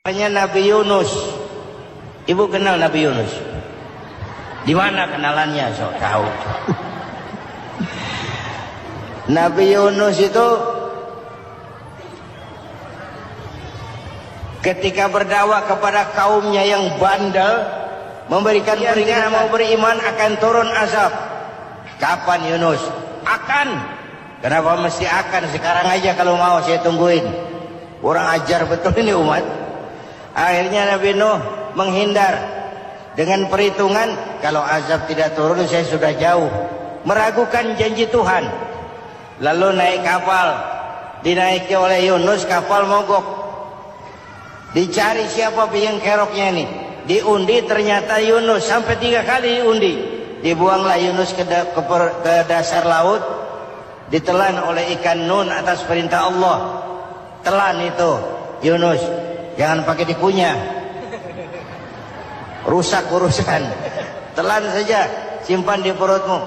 Nabi Yunus. Ibu kenal Nabi Yunus? Di mana kenalannya? Sok tahu. Nabi Yunus itu ketika berdakwah kepada kaumnya yang bandel, memberikan peringatan mau beriman akan turun azab. Kapan Yunus? Akan. Kenapa mesti akan? Sekarang aja kalau mau saya tungguin. Kurang ajar betul ini umat. Akhirnya Nabi Nuh menghindar dengan perhitungan kalau azab tidak turun saya sudah jauh, meragukan janji Tuhan. Lalu naik kapal, dinaiki oleh Yunus, kapal mogok. Dicari siapa biang keroknya ini, diundi ternyata Yunus, sampai 3 kali diundi. Dibuanglah Yunus ke dasar laut, ditelan oleh ikan nun atas perintah Allah. Telan itu Yunus, jangan pakai dikunyah, rusak urusan. Telan saja, simpan di perutmu.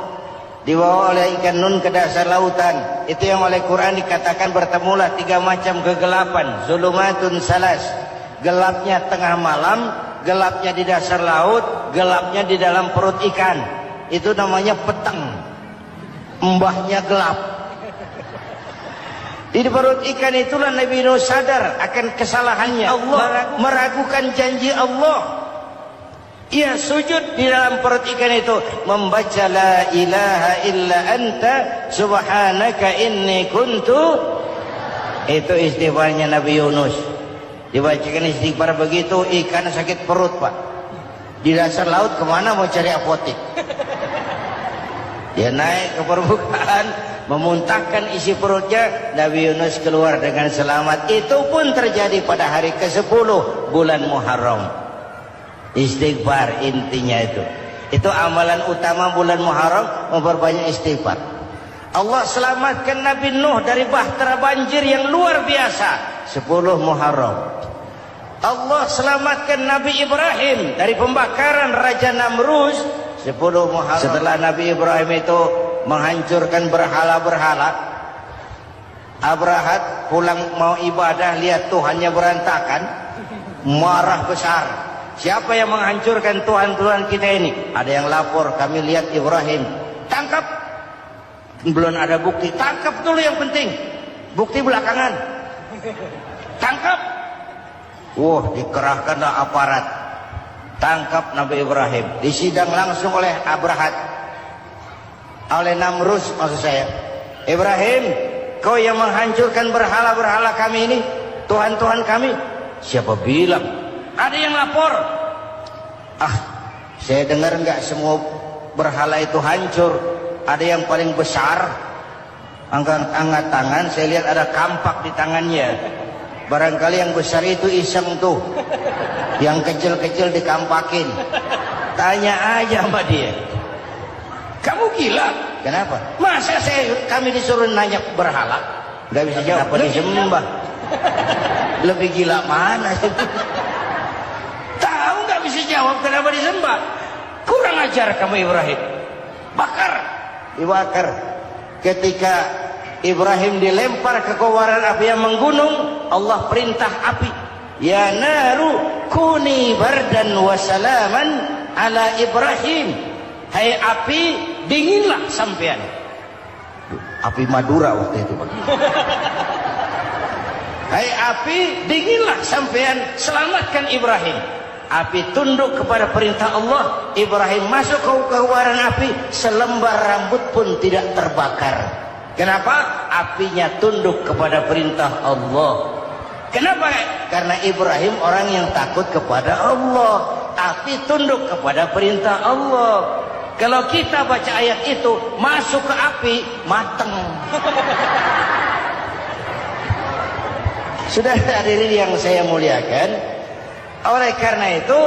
Dibawa oleh ikan nun ke dasar lautan. Itu yang oleh Quran dikatakan bertemulah 3 macam kegelapan. Zulumatun salas, gelapnya tengah malam, gelapnya di dasar laut, gelapnya di dalam perut ikan. Itu namanya petang, mbahnya gelap. Di perut ikan itulah Nabi Nuh sadar akan kesalahannya. Allah meragukan janji Allah. Ia sujud di dalam perut ikan itu, membaca la ilaha illa anta subhanaka inni kuntu. Itu istighfarnya Nabi Yunus. Dibacakan istighfar begitu, ikan sakit perut pak. Di dasar laut kemana mau cari apotek? Dia naik ke permukaan, memuntahkan isi perutnya. Nabi Yunus keluar dengan selamat. Itu pun terjadi pada hari ke-10 bulan Muharram. Istighfar intinya itu. Itu amalan utama bulan Muharram, memperbanyak istighfar. Allah selamatkan Nabi Nuh dari bahtera banjir yang luar biasa 10 Muharram. Allah selamatkan Nabi Ibrahim dari pembakaran Raja Namrus 10 Muharram. Setelah Nabi Ibrahim itu menghancurkan berhala-berhala, Abrahat pulang mau ibadah, lihat Tuhannya berantakan, marah besar. Siapa yang menghancurkan Tuhan-Tuhan kita ini? Ada yang lapor, kami lihat Ibrahim. Tangkap. Belum ada bukti, tangkap dulu yang penting. Bukti belakangan. Tangkap. Wah, dikerahkanlah aparat. Tangkap Nabi Ibrahim. Disidang langsung oleh Abrahat, oleh Namrus maksud saya. Ibrahim, kau yang menghancurkan berhala-berhala kami ini, Tuhan-Tuhan kami. Siapa bilang? Ada yang lapor. Saya dengar nggak semua berhala itu hancur. Ada yang paling besar, angkat tangan, saya lihat ada kampak di tangannya. Barangkali yang besar itu iseng tuh, yang kecil-kecil dikampakin. Tanya aja sama dia, kamu gila? Kenapa? Masa kami disuruh nanya berhala? Nggak bisa jawab, apa disembah? Lebih gila mana sih? Tahu nggak bisa jawab kenapa disembah? Kurang ajar kamu Ibrahim. Bakar, dibakar. Ketika Ibrahim dilempar ke kobaran api yang menggunung, Allah perintah api, ya naru kuni bardan wa salaman ala Ibrahim. Hai api, dinginlah sampean. Api Madura waktu itu Pak. Hai api, dinginlah sampean, selamatkan Ibrahim. Api tunduk kepada perintah Allah. Ibrahim masuk ke kobaran api, selembar rambut pun tidak terbakar. Kenapa? Apinya tunduk kepada perintah Allah. Kenapa? Karena Ibrahim orang yang takut kepada Allah. Api tunduk kepada perintah Allah. Kalau kita baca ayat itu, masuk ke api, mateng. Sudah hadirin yang saya muliakan, oleh karena itu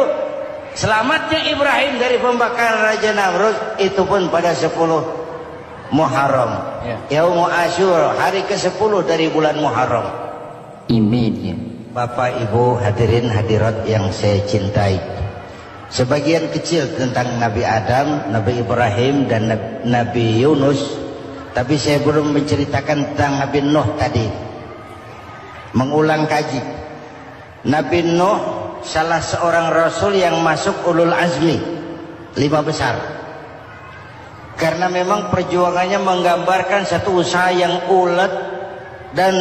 selamatnya Ibrahim dari pembakaran Raja Namrus itu pun pada 10 Muharram, Yaum Asyura, hari ke-10 dari bulan Muharram. Ini dia. Bapak Ibu hadirin hadirat yang saya cintai, sebagian kecil tentang Nabi Adam, Nabi Ibrahim dan Nabi Yunus, tapi saya belum menceritakan tentang Nabi Nuh tadi. Mengulang kaji. Nabi Nuh salah seorang rasul yang masuk ulul azmi 5 besar. Karena memang perjuangannya menggambarkan satu usaha yang ulet dan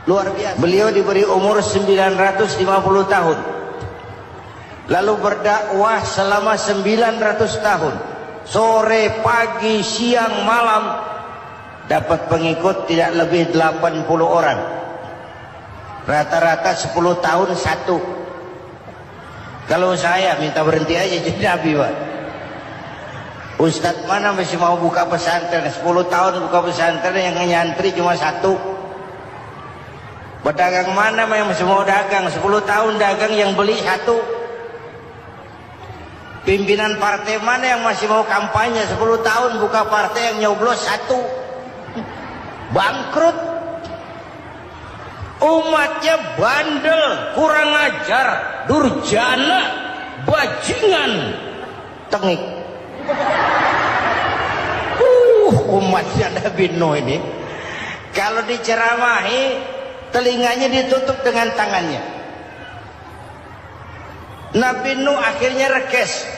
luar biasa. Beliau diberi umur 950 tahun. Lalu berdakwah selama 900 tahun. Sore, pagi, siang, malam. Dapat pengikut tidak lebih 80 orang. Rata-rata 10 tahun satu. Kalau saya minta berhenti aja jadi nabi, Pak. Ustadz mana masih mau buka pesantren? 10 tahun buka pesantren, yang nyantri cuma satu. Pedagang mana yang masih mau dagang? 10 tahun dagang, yang beli satu. Pimpinan partai mana yang masih mau kampanye? 10 tahun buka partai, yang nyoblos satu. Bangkrut. Umatnya bandel, kurang ajar, durjana, bajingan, tengik. Umatnya Nabi Nuh ini kalau diceramahi telinganya ditutup dengan tangannya. Nabi Nuh akhirnya rekes.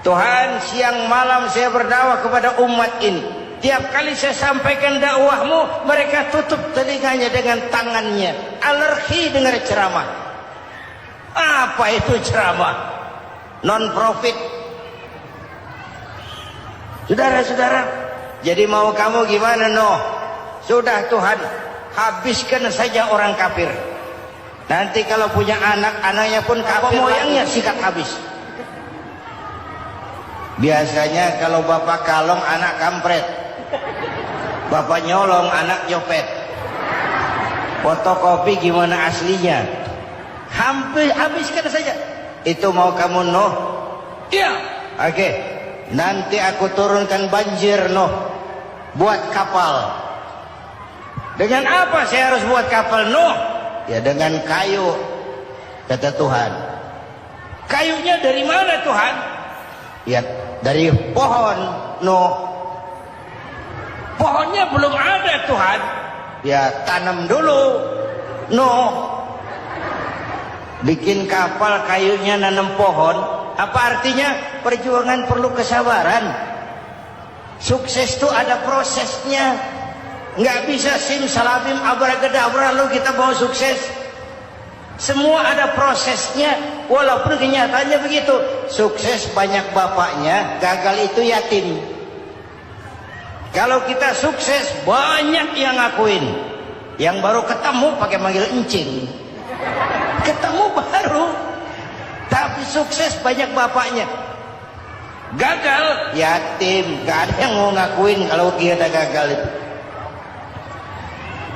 Tuhan, siang malam saya berdakwah kepada umat ini. Tiap kali saya sampaikan dakwahmu, mereka tutup telinganya dengan tangannya. Alergi dengar ceramah. Apa itu ceramah? Non profit. Saudara-saudara, jadi mau kamu gimana, Nuh? Sudah Tuhan, habiskan saja orang kafir. Nanti kalau punya anak, anaknya pun kafir, moyangnya sikat habis. Biasanya kalau bapak kalong, anak kampret. Bapak nyolong, anak nyopet. Fotokopi gimana aslinya? Hampir habiskan saja. Itu mau kamu, Nuh? Iya. Oke. Nanti aku turunkan banjir, Nuh. Buat kapal. Dengan apa saya harus buat kapal, Nuh? Ya dengan kayu, kata Tuhan. Kayunya dari mana, Tuhan? Ya dari pohon, Nuh. Pohonnya belum ada, Tuhan. Ya tanam dulu, Nuh. Bikin kapal, kayunya nanam pohon. Apa artinya? Perjuangan perlu kesabaran. Sukses itu ada prosesnya. Nggak bisa simsalabim abracadabra lalu kita bawa sukses. Semua ada prosesnya. Walaupun kenyataannya begitu. Sukses banyak bapaknya, gagal itu yatim. Kalau kita sukses banyak yang ngakuin. Yang baru ketemu pakai manggil encing. Ketemu baru. Tapi sukses banyak bapaknya. Gagal yatim, gak ada yang mau ngakuin kalau kita gagal itu.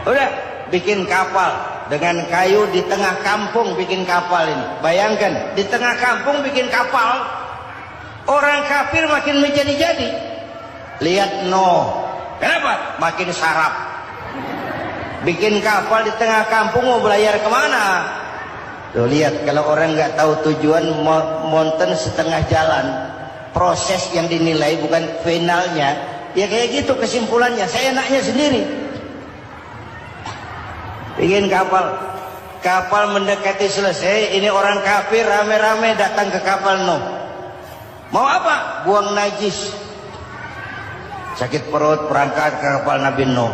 Udah bikin kapal dengan kayu di tengah kampung, bikin kapal ini. Bayangkan di tengah kampung bikin kapal. Orang kafir makin menjadi-jadi. Lihat Nuh, kenapa? Makin sarap. Bikin kapal di tengah kampung, mau belayar kemana? Tuh lihat, kalau orang nggak tahu tujuan, mountain setengah jalan. Proses yang dinilai bukan finalnya. Ya kayak gitu kesimpulannya. Saya enaknya sendiri. Bikin kapal. Kapal mendekati selesai. Ini orang kafir rame-rame datang ke kapal Nuh. Mau apa? Buang najis. Sakit perut, berangkat ke kapal Nabi Nuh.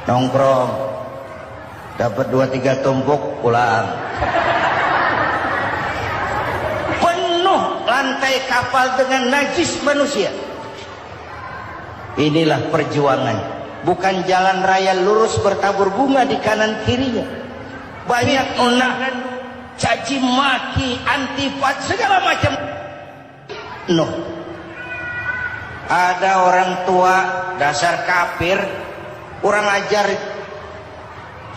Nongkrong. Dapat 2-3 tumpuk, pulang. Penuh lantai kapal dengan najis manusia. Inilah perjuangan. Bukan jalan raya lurus bertabur bunga di kanan kirinya. Banyak unahan, caci maki, antipat, segala macam. Nuh. Ada orang tua dasar kafir, kurang ajar,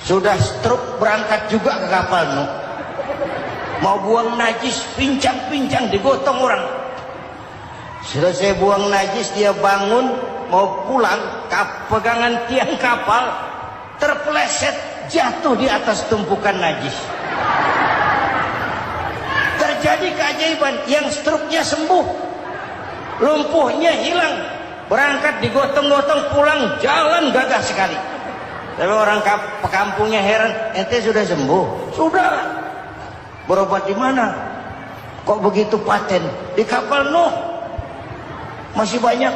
sudah stroke berangkat juga ke kapal Nuh. Mau buang najis, pincang-pincang digotong orang. Selesai buang najis dia bangun mau pulang, pegangan tiang kapal terpeleset jatuh di atas tumpukan najis. Terjadi keajaiban, yang stroke-nya sembuh, lumpuhnya hilang, berangkat digotong-gotong pulang, jalan gagah sekali. Tapi orang kampungnya heran, ente sudah sembuh? Sudah. Berobat di mana? Kok begitu paten? Di kapal Nuh. Masih banyak.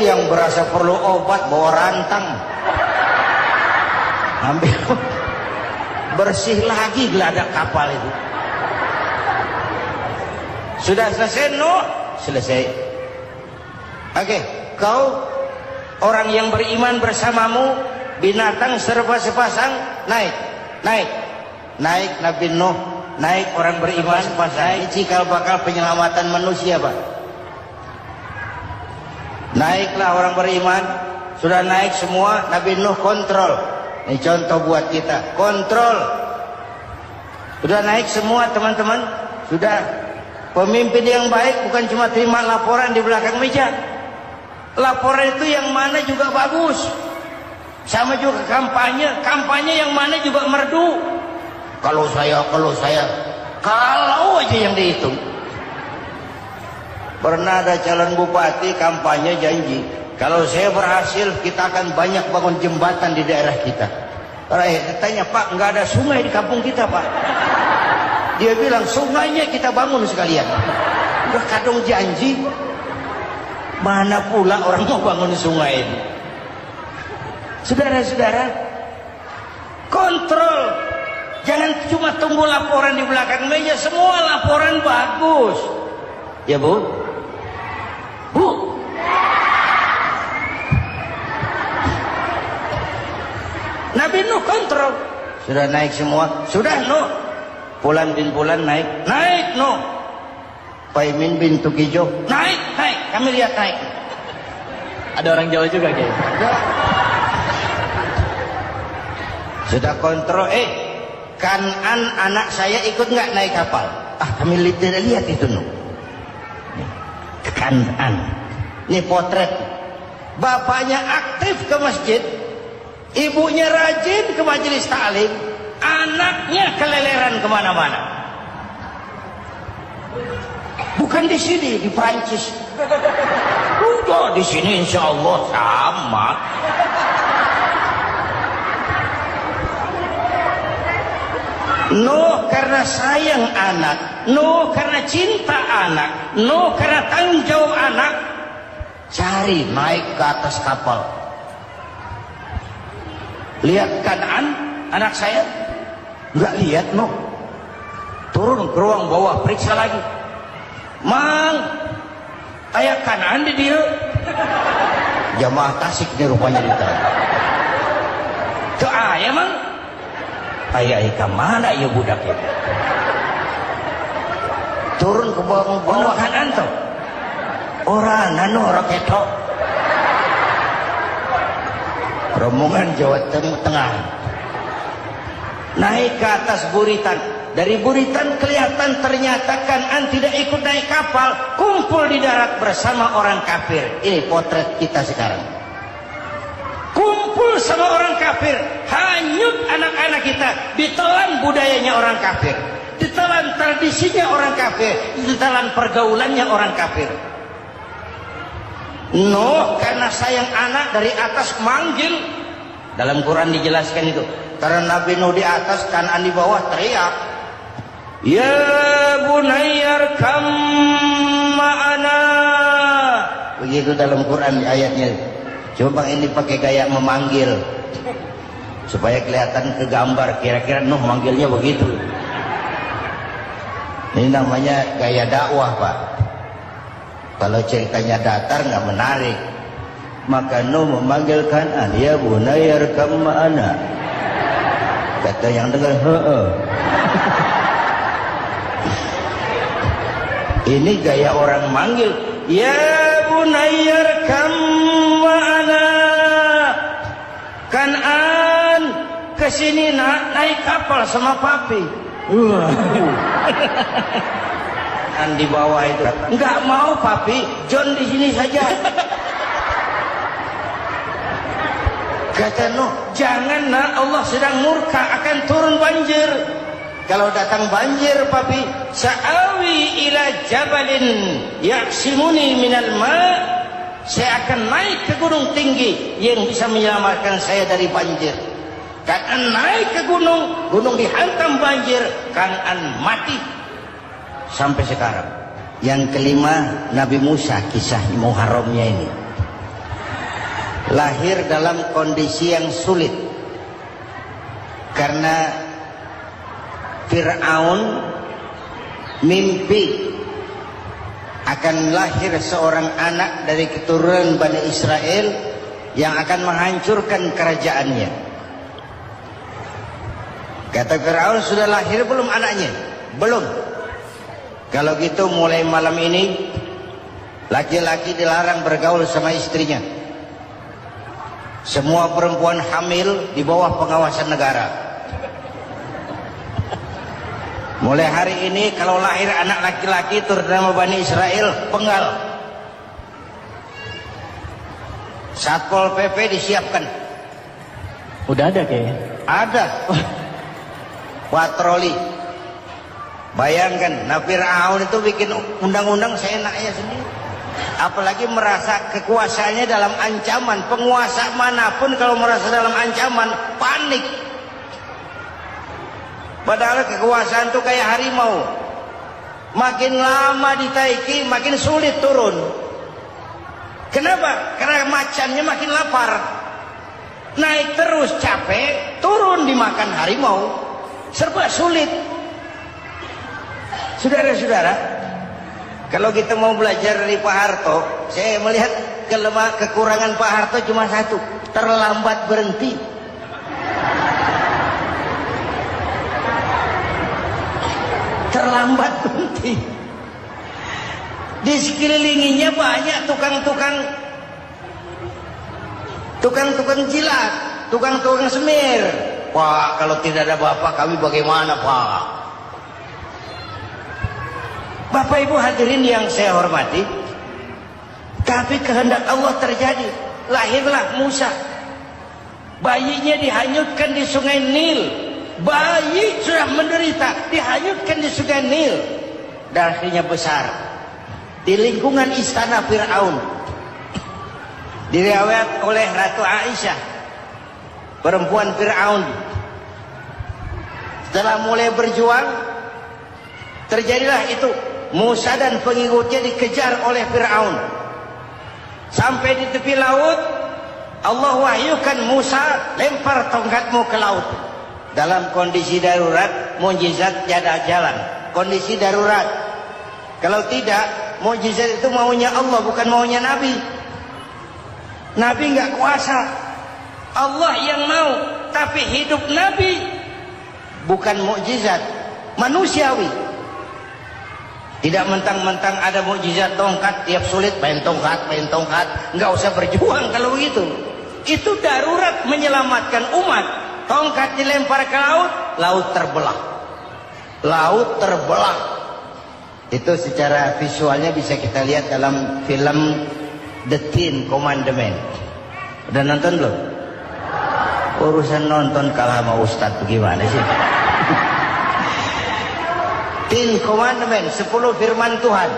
Yang berasa perlu obat bawa rantang. Ambil bersih lagi geladak kapal itu. Sudah selesai Nuh? Selesai. Oke, kau orang yang beriman bersamamu, binatang serba sepasang, naik Nabi Nuh, naik orang beriman sepasang. Ini cikal bakal penyelamatan manusia, Pak. Naiklah orang beriman, sudah naik semua, Nabi Nuh kontrol. Ini contoh buat kita, kontrol. Sudah naik semua teman-teman, sudah. Pemimpin yang baik bukan cuma terima laporan di belakang meja. Laporan itu yang mana juga bagus. Sama juga kampanye yang mana juga merdu. Kalau aja yang dihitung. Pernah ada calon bupati kampanye janji, kalau saya berhasil kita akan banyak bangun jembatan di daerah kita. Rakyat tanya, Pak, nggak ada sungai di kampung kita, Pak. Dia bilang, sungainya kita bangun sekalian. Udah kadung janji, mana pula orang mau bangun sungai ini. Saudara-saudara, kontrol. Jangan cuma tunggu laporan di belakang meja, semua laporan bagus. Ya, Bu? Bu? Nabi Nuh kontrol. Sudah naik semua? Sudah, Nuh. Pulan bin Pulan naik Nuh. Paimin bin Tukijo naik, kami lihat naik. Ada orang Jawa juga, Kiai. Sudah kontrol, Kanan anak saya ikut nggak naik kapal? Kami lihat itu Nuh. Kanan. Ini potret. Bapaknya aktif ke masjid, ibunya rajin ke majelis taklim, anaknya keleleran kemana-mana. Bukan di sini, di Prancis. Udah di sini insya Allah sama. Nuh karena sayang anak, Nuh karena cinta anak, Nuh karena tanggung jawab anak, cari naik ke atas kapal. Lihat Kanan, anak saya, nggak lihat Nuh. Turun ke ruang bawah, periksa lagi. Mang, ayah Kanan di dia. Jamaah Tasik nih rupanya ditanya. Ke ayah Mang? Ayah ke mana ya budak ya? Turun ke bawah Kanan tuh. Orang nano roketo. Rombongan Jawa Tengah. Naik ke atas buritan. Dari buritan kelihatan ternyata Kanan tidak ikut naik kapal, kumpul di darat bersama orang kafir. Ini potret kita sekarang. Kumpul sama orang kafir, hanyut anak-anak kita, ditelan budayanya orang kafir, ditelan tradisinya orang kafir, ditelan pergaulannya orang kafir. Nuh karena sayang anak dari atas manggil. Dalam Quran dijelaskan itu. Karena Nabi Nuh di atas, Kanan di bawah, teriak, ya bunayyarkam ma'ana. Begitu dalam Quran ayatnya. Coba ini pakai gaya memanggil supaya kelihatan ke gambar, kira-kira Nuh manggilnya begitu. Ini namanya gaya dakwah, Pak. Kalau ceritanya datar nggak menarik, maka Nuh memanggil Kanan, ya bunayyarkam ma'ana. Kata yang dengar, ini gaya orang manggil, ya bunayyarkam ma'ana. Kanan kesini naik kapal sama papi. Dan di bawah itu, enggak mau papi, John di sini saja. Kata Nuh, jangan nak, Allah sedang murka, akan turun banjir. Kalau datang banjir papi, sa'awi ila jabalin ya'simuni minal ma', Saya akan naik ke gunung tinggi yang bisa menyelamatkan saya dari banjir. Kang An naik ke gunung, gunung dihantam banjir, Kang An mati. Sampai sekarang. Yang kelima, Nabi Musa, kisah Muharramnya ini. Lahir dalam kondisi yang sulit. Karena Fir'aun mimpi akan lahir seorang anak dari keturunan Bani Israel yang akan menghancurkan kerajaannya. Kata Fir'aun, sudah lahir belum anaknya? Belum. Kalau gitu mulai malam ini laki-laki dilarang bergaul sama istrinya. Semua perempuan hamil di bawah pengawasan negara. Mulai hari ini kalau lahir anak laki-laki terutama Bani Israel, penggal. Satpol PP disiapkan. Udah ada kayaknya. Ada. Patroli. Bayangkan, Nabi Fir'aun itu bikin undang-undang seenaknya sendiri. Apalagi merasa kekuasaannya dalam ancaman. Penguasa manapun kalau merasa dalam ancaman, panik. Padahal kekuasaan itu kayak harimau. Makin lama ditaiki, makin sulit turun. Kenapa? Karena macannya makin lapar. Naik terus capek, turun dimakan harimau. Serba sulit. Saudara-saudara, kalau kita mau belajar dari Pak Harto, saya melihat kekurangan Pak Harto cuma satu, terlambat berhenti. Terlambat berhenti. Di sekelilinginya banyak tukang-tukang jilat, tukang-tukang semir. Pak, kalau tidak ada Bapak kami bagaimana, Pak? Bapak Ibu hadirin yang saya hormati, tapi kehendak Allah terjadi. Lahirlah Musa. Bayinya dihanyutkan di sungai Nil. Bayi sudah menderita, dihanyutkan di sungai Nil. Dan akhirnya besar di lingkungan istana Fir'aun. Diriwayat oleh Ratu Aisyah, perempuan Fir'aun, setelah mulai berjuang, terjadilah itu. Musa dan pengikutnya dikejar oleh Fir'aun. Sampai di tepi laut, Allah wahyukan, Musa, lempar tongkatmu ke laut. Dalam kondisi darurat, mukjizat tiada jalan. Kondisi darurat. Kalau tidak, mukjizat itu maunya Allah, bukan maunya Nabi. Nabi nggak kuasa. Allah yang mau. Tapi hidup Nabi bukan mukjizat, manusiawi. Tidak mentang-mentang ada mukjizat tongkat, tiap sulit main tongkat. Nggak usah berjuang kalau begitu. Itu darurat menyelamatkan umat. Tongkat dilempar ke laut, laut terbelah. Laut terbelah. Itu secara visualnya bisa kita lihat dalam film The Ten Commandments. Udah nonton belum? Urusan nonton kalah sama Ustadz bagaimana sih? Ten Commandments, 10 firman Tuhan.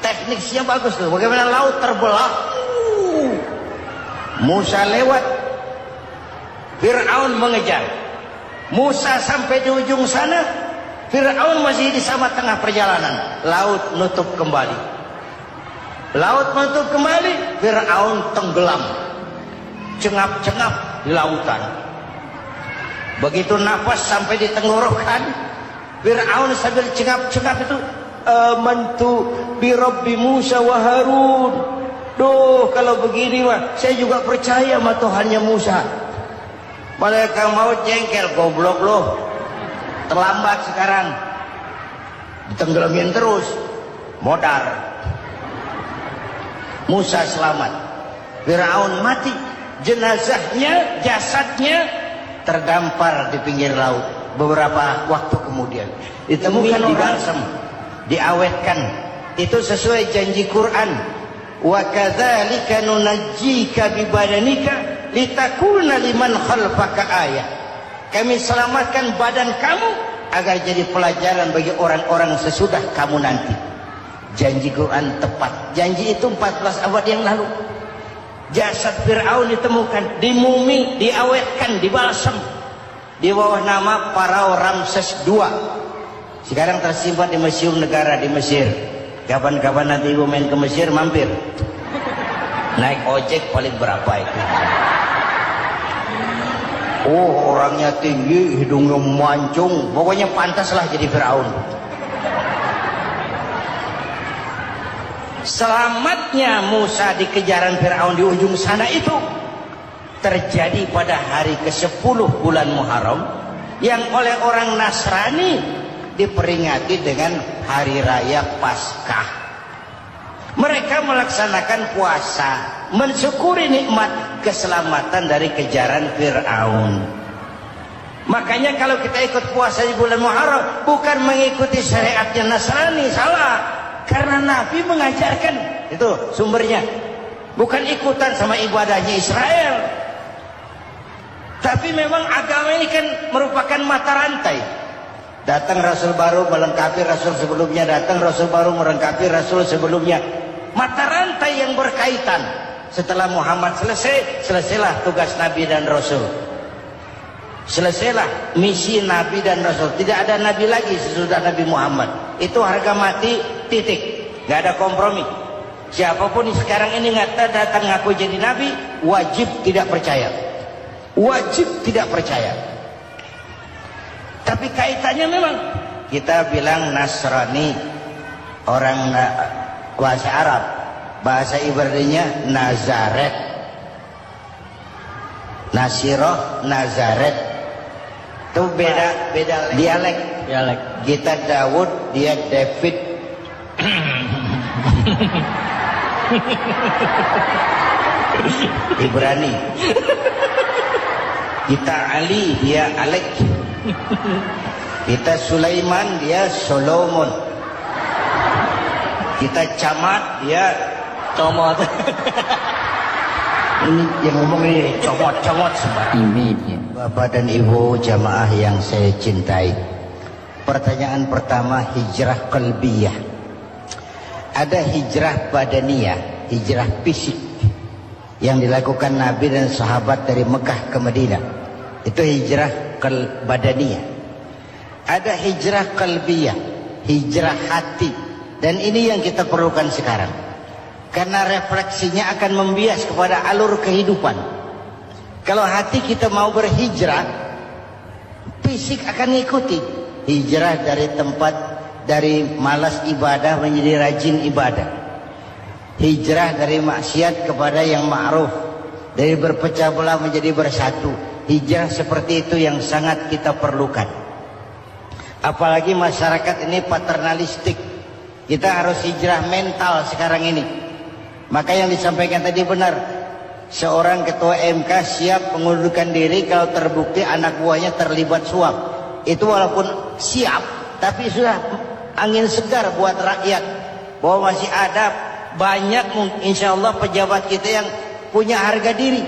Tekniknya bagus tuh. Bagaimana laut terbelah. Musa lewat. Fir'aun mengejar. Musa sampai di ujung sana, Fir'aun masih di sama tengah perjalanan. Laut nutup kembali. Laut menutup kembali, Fir'aun tenggelam. Cengap-cengap di lautan. Begitu nafas sampai di tenggorokan, Fir'aun sambil cengap-cengap itu, amantu bi Rabbi Musa wa Harun. Duh, kalau begini mah saya juga percaya sama Tuhannya Musa. Malaikat maut jengkel, goblok loh. Terlambat sekarang. Ditenggelamin terus. Modar. Musa selamat. Fir'aun mati. Jenazahnya, jasadnya terdampar di pinggir laut. Beberapa waktu kemudian ditemukan di balsam, diawetkan. Itu sesuai janji Quran. Wa kadzalika nunajjika bi badanika litakuna liman khalfaka ayat. Kami selamatkan badan kamu agar jadi pelajaran bagi orang-orang sesudah kamu nanti. Janji Quran tepat. Janji itu 14 abad yang lalu. Jasad Fir'aun ditemukan, dimumi, diawetkan, dibalsam di bawah nama Pharao Ramses II. Sekarang tersimpan di Museum Negara di Mesir. Kapan-kapan nanti ibu main ke Mesir, mampir. Naik ojek paling berapa itu? Oh, orangnya tinggi, hidungnya mancung, pokoknya pantaslah jadi Fir'aun. Selamatnya Musa di kejaran Fir'aun di ujung sana itu terjadi pada hari ke-10 bulan Muharram, yang oleh orang Nasrani diperingati dengan hari raya Paskah. Mereka melaksanakan puasa, mensyukuri nikmat keselamatan dari kejaran Fir'aun. Makanya kalau kita ikut puasa di bulan Muharram bukan mengikuti syariatnya Nasrani, salah. Karena Nabi mengajarkan, itu sumbernya. Bukan ikutan sama ibadahnya Israel. Tapi memang agama ini kan merupakan mata rantai. Datang Rasul baru melengkapi Rasul sebelumnya, datang Rasul baru melengkapi Rasul sebelumnya. Mata rantai yang berkaitan. Setelah Muhammad selesai, selesailah tugas Nabi dan Rasul. Selesailah misi Nabi dan Rasul. Tidak ada Nabi lagi sesudah Nabi Muhammad. Itu harga mati, titik. Gak ada kompromi. Siapapun sekarang ini datang ngaku jadi Nabi, wajib tidak percaya. Wajib tidak percaya. Tapi kaitannya memang kita bilang Nasrani, orang bahasa Arab, bahasa Ibraninya Nazaret, Nasiroh, Nazaret, itu beda dialek. Kita Daud, dia David. Ibrani. Kita Ali, dia Alek. Kita Sulaiman, dia Solomon. Kita Camat, dia Comot. Ini yang ngomong ini comot sembarang. Bapak dan Ibu jamaah yang saya cintai, pertanyaan pertama, hijrah qalbiyah. Ada hijrah badaniyah, hijrah fisik yang dilakukan Nabi dan sahabat dari Mekah ke Madinah. Itu hijrah badaniyah. Ada hijrah qalbiyah, hijrah hati. Dan ini yang kita perlukan sekarang. Karena refleksinya akan membias kepada alur kehidupan. Kalau hati kita mau berhijrah, fisik akan mengikuti. Hijrah dari tempat, dari malas ibadah menjadi rajin ibadah. Hijrah dari maksiat kepada yang ma'ruf, dari berpecah belah menjadi bersatu. Hijrah seperti itu yang sangat kita perlukan. Apalagi masyarakat ini paternalistik. Kita harus hijrah mental sekarang ini. Maka yang disampaikan tadi benar. Seorang ketua MK siap mengundurkan diri kalau terbukti anak buahnya terlibat suap. Itu walaupun siap, tapi sudah angin segar buat rakyat. Bahwa masih ada banyak insya Allah pejabat kita yang punya harga diri.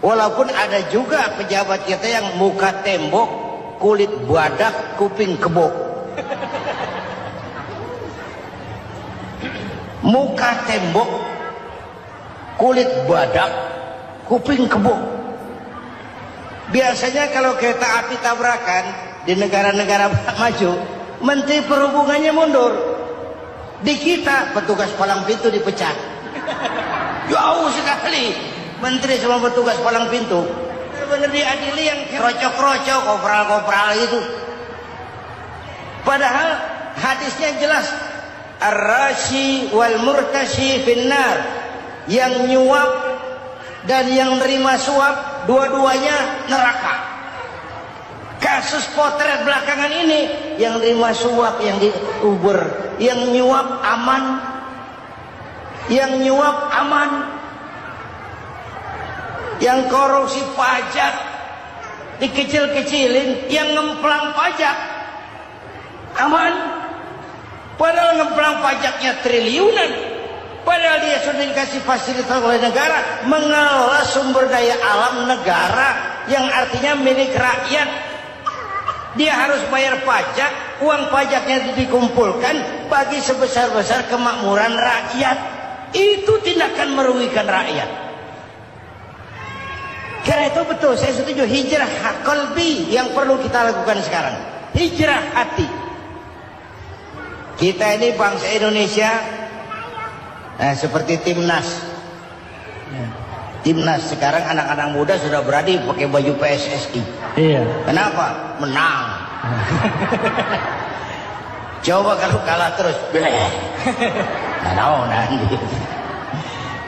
Walaupun ada juga pejabat kita yang muka tembok, kulit badak, kuping kebo. Muka tembok, kulit badak, kuping kebo. Biasanya kalau kereta api tabrakan di negara-negara maju, Menteri Perhubungannya mundur. Di kita petugas palang pintu dipecat. Jauh sekali Menteri sama petugas palang pintu. Benar-benar diadili yang krocok-krocok, kopral-kopral itu. Padahal hadisnya jelas. Ar-rashi wal murtashi finnar. Yang nyuap dan yang nerima suap, dua-duanya neraka. Kasus potret belakangan ini, yang nerima suap, yang diuber, yang nyuap aman, yang nyuap aman, yang korupsi pajak dikecil-kecilin, yang ngemplang pajak aman. Padahal ngemplang pajaknya triliunan. Padahal dia sudah dikasih fasilitas oleh negara mengelola sumber daya alam negara yang artinya milik rakyat. Dia harus bayar pajak, uang pajaknya dikumpulkan bagi sebesar-besar kemakmuran rakyat. Itu tindakan merugikan rakyat. Karena itu betul, saya setuju hijrah qalbi yang perlu kita lakukan sekarang. Hijrah hati. Kita ini bangsa Indonesia, seperti timnas. Timnas sekarang anak-anak muda sudah berani pakai baju PSSI. Iya. Kenapa? Menang. Coba kalau kalah terus, nanti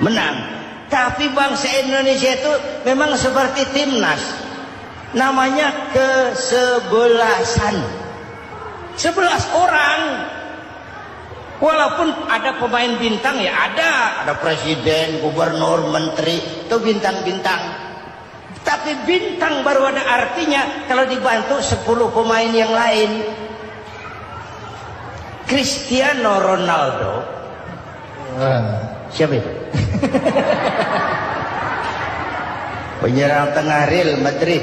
menang. Tapi bangsa Indonesia itu memang seperti timnas, namanya kesebelasan. 11 orang. Walaupun ada pemain bintang ya ada presiden, gubernur, menteri, itu bintang-bintang. Tapi bintang baru ada artinya kalau dibantu 10 pemain yang lain. Cristiano Ronaldo. Siapa itu? Penyerang tengah Real Madrid.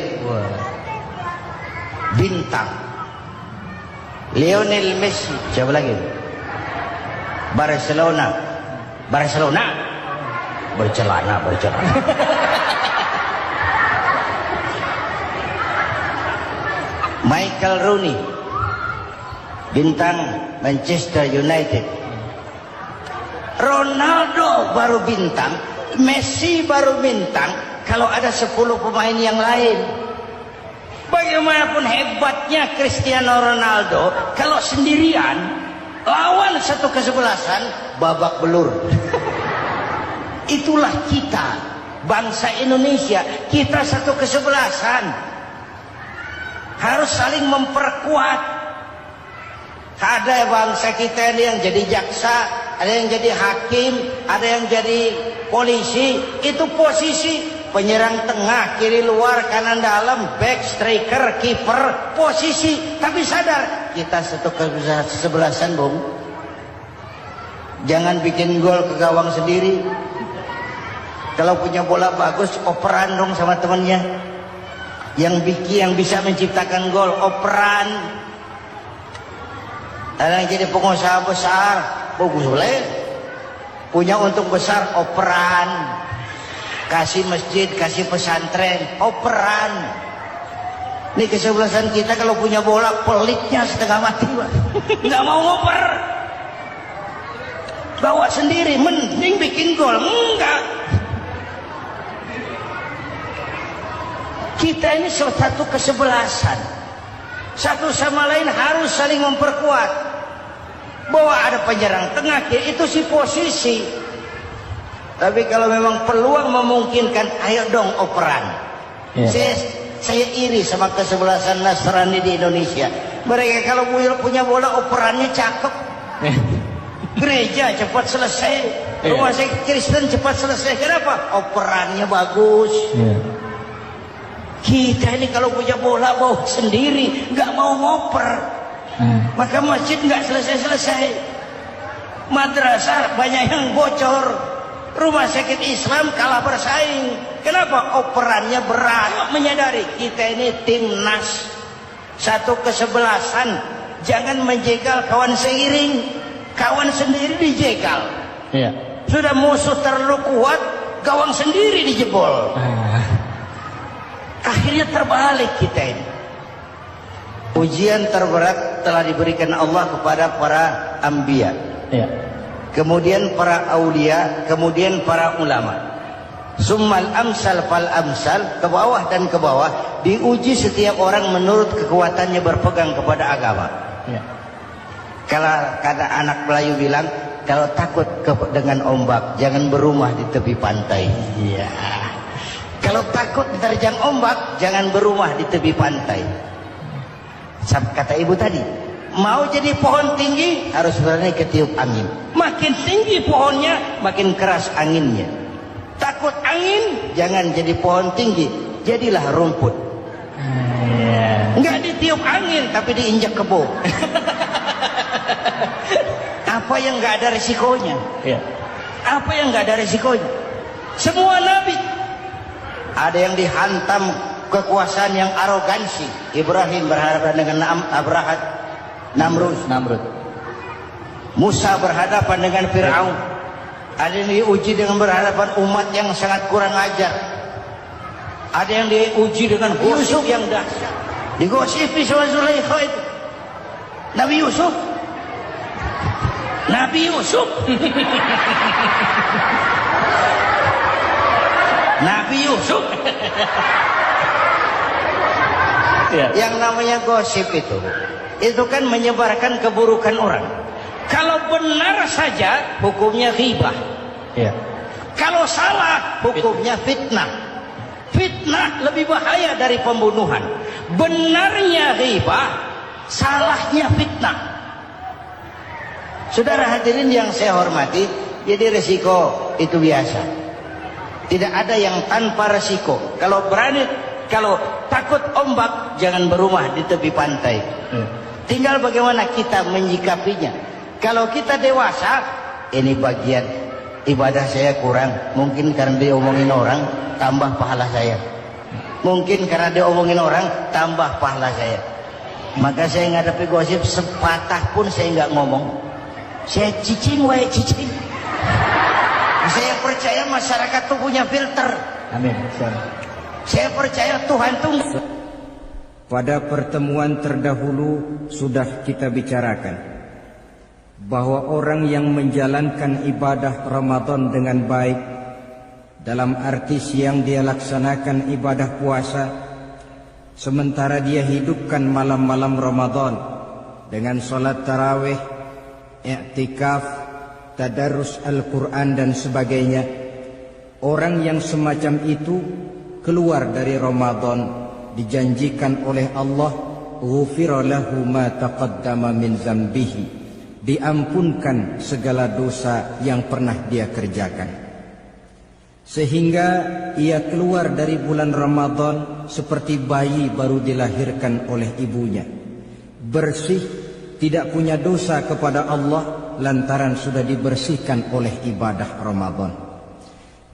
Bintang. Lionel Messi. Siapa lagi? Barcelona. Bercelana. Michael Rooney, bintang Manchester United. Ronaldo baru bintang, Messi baru bintang kalau ada 10 pemain yang lain. Bagaimanapun hebatnya Cristiano Ronaldo, kalau sendirian lawan satu kesebelasan, babak belur. Itulah kita, bangsa Indonesia. Kita satu kesebelasan, harus saling memperkuat. Ada bangsa kita ini yang jadi jaksa, ada yang jadi hakim, ada yang jadi polisi. Itu posisi penyerang tengah, kiri luar, kanan dalam, back, striker, kiper, posisi. Tapi sadar, kita satu kesebelasan, Bung. Jangan bikin gol ke gawang sendiri. Kalau punya bola bagus, operan dong sama temannya. Yang bisa menciptakan gol, operan. Ada yang jadi pengusaha besar, bagus boleh. Punya untung besar, operan. Kasih masjid, kasih pesantren, operan. Ini kesebelasan kita kalau punya bola, pelitnya setengah mati, nggak mau ngoper. Bawa sendiri, mending bikin gol. Enggak. Kita ini satu kesebelasan. Satu sama lain harus saling memperkuat. Bahwa ada penyerang tengah, itu si posisi. Tapi kalau memang peluang memungkinkan, ayo dong operan. Saya iri sama kesebelasan Nasrani di Indonesia. Mereka kalau punya bola, operannya cakep. Gereja cepat selesai, rumah sakit Kristen cepat selesai. Kenapa? Operannya bagus. Kita ini kalau punya bola bawa sendiri, nggak mau ngoper. Maka masjid nggak selesai-selesai. Madrasah banyak yang bocor. Rumah sakit Islam kalah bersaing. Kenapa? Operannya berat. Menyadari kita ini timnas, satu kesebelasan. Jangan menjegal kawan seiring. Kawan sendiri dijegal. Sudah musuh terlalu kuat, gawang sendiri dijebol. Akhirnya terbalik kita ini. Ujian terberat telah diberikan Allah kepada para anbiya. Kemudian para aulia, kemudian para ulama. Summal amsal fal amsal, ke bawah dan ke bawah, diuji setiap orang menurut kekuatannya berpegang kepada agama. Kalau kata anak Melayu bilang, kalau takut dengan ombak, jangan berumah di tepi pantai. Kalau takut diterjang ombak, jangan berumah di tepi pantai. Kata ibu tadi, mau jadi pohon tinggi harus berani ketiup angin. Makin tinggi pohonnya, makin keras anginnya. Takut angin, jangan jadi pohon tinggi, jadilah rumput. Enggak ditiup angin, tapi diinjak kebo. Apa yang enggak ada resikonya? Apa yang enggak ada resikonya? Semua nabi, ada yang dihantam kekuasaan yang arogansi. Ibrahim berhadapan dengan Abrahat, Namrud. Musa berhadapan dengan Fir'aun. Ada yang diuji dengan berhadapan umat yang sangat kurang ajar. Ada yang diuji dengan gosip yang dahsyat. Digosipi sama Zulaikha itu. Nabi Yusuf. Nabi Yusuf. Ya. Yang namanya gosip itu kan menyebarkan keburukan orang. Kalau benar saja hukumnya ghibah. Ya. Kalau salah hukumnya fitnah. Fitnah lebih bahaya dari pembunuhan. Benarnya ghibah, salahnya fitnah. Saudara hadirin yang saya hormati, jadi resiko itu biasa. Tidak ada yang tanpa resiko. Kalau takut ombak, jangan berumah di tepi pantai. Tinggal bagaimana kita menyikapinya. Kalau kita dewasa, ini bagian ibadah saya kurang. Mungkin karena diomongin orang, tambah pahala saya. Mungkin karena diomongin orang, tambah pahala saya. Maka saya ngadapi gosip sepatah pun saya nggak ngomong. Saya cicing. Saya percaya masyarakat tuh punya filter. Amin. Saya percaya Tuhan tuh. Pada pertemuan terdahulu sudah kita bicarakan bahwa orang yang menjalankan ibadah Ramadan dengan baik, dalam arti siang dia laksanakan ibadah puasa, sementara dia hidupkan malam-malam Ramadan dengan sholat tarawih, i'tikaf, tadarus Al-Quran dan sebagainya. Orang yang semacam itu keluar dari Ramadan dijanjikan oleh Allah, ghufira lahu ma taqaddama min zambihi, diampunkan segala dosa yang pernah dia kerjakan. Sehingga ia keluar dari bulan Ramadan seperti bayi baru dilahirkan oleh ibunya, bersih, tidak punya dosa kepada Allah lantaran sudah dibersihkan oleh ibadah Ramadan.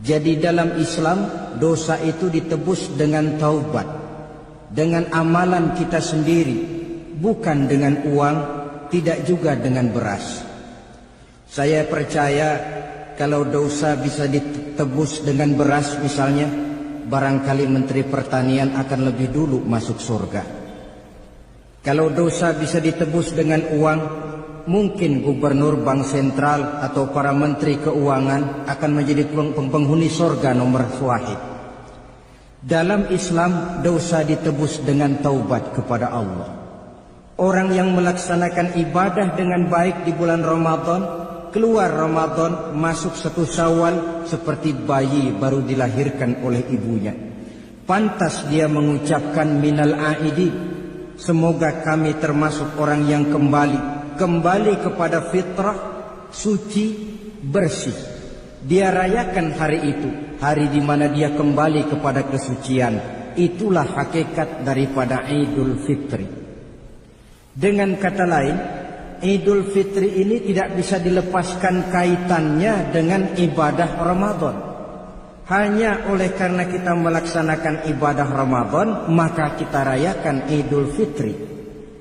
Jadi dalam Islam dosa itu ditebus dengan taubat, dengan amalan kita sendiri, bukan dengan uang, tidak juga dengan beras. Saya percaya kalau dosa bisa ditebus dengan beras misalnya, barangkali Menteri Pertanian akan lebih dulu masuk surga. Kalau dosa bisa ditebus dengan uang, mungkin Gubernur Bank Sentral atau para Menteri Keuangan akan menjadi penghuni surga nomor wahid. Dalam Islam dosa ditebus dengan taubat kepada Allah. Orang yang melaksanakan ibadah dengan baik di bulan Ramadan, keluar Ramadan, masuk 1 Syawal seperti bayi baru dilahirkan oleh ibunya. Pantas dia mengucapkan minal aidi, semoga kami termasuk orang yang kembali kepada fitrah, suci, bersih. Dia rayakan hari itu, hari di mana dia kembali kepada kesucian. Itulah hakikat daripada Idul Fitri. Dengan kata lain, Idul Fitri ini tidak bisa dilepaskan kaitannya dengan ibadah Ramadan. Hanya oleh karena kita melaksanakan ibadah Ramadan, maka kita rayakan Idul Fitri.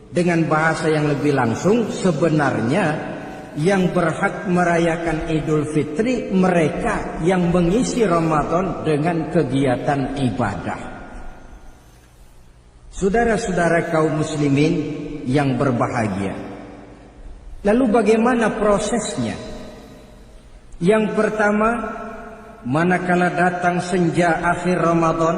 Dengan bahasa yang lebih langsung, sebenarnya yang berhak merayakan Idul Fitri mereka yang mengisi Ramadan dengan kegiatan ibadah. Saudara-saudara kaum muslimin yang berbahagia, lalu bagaimana prosesnya? Yang pertama, manakala datang senja akhir Ramadan,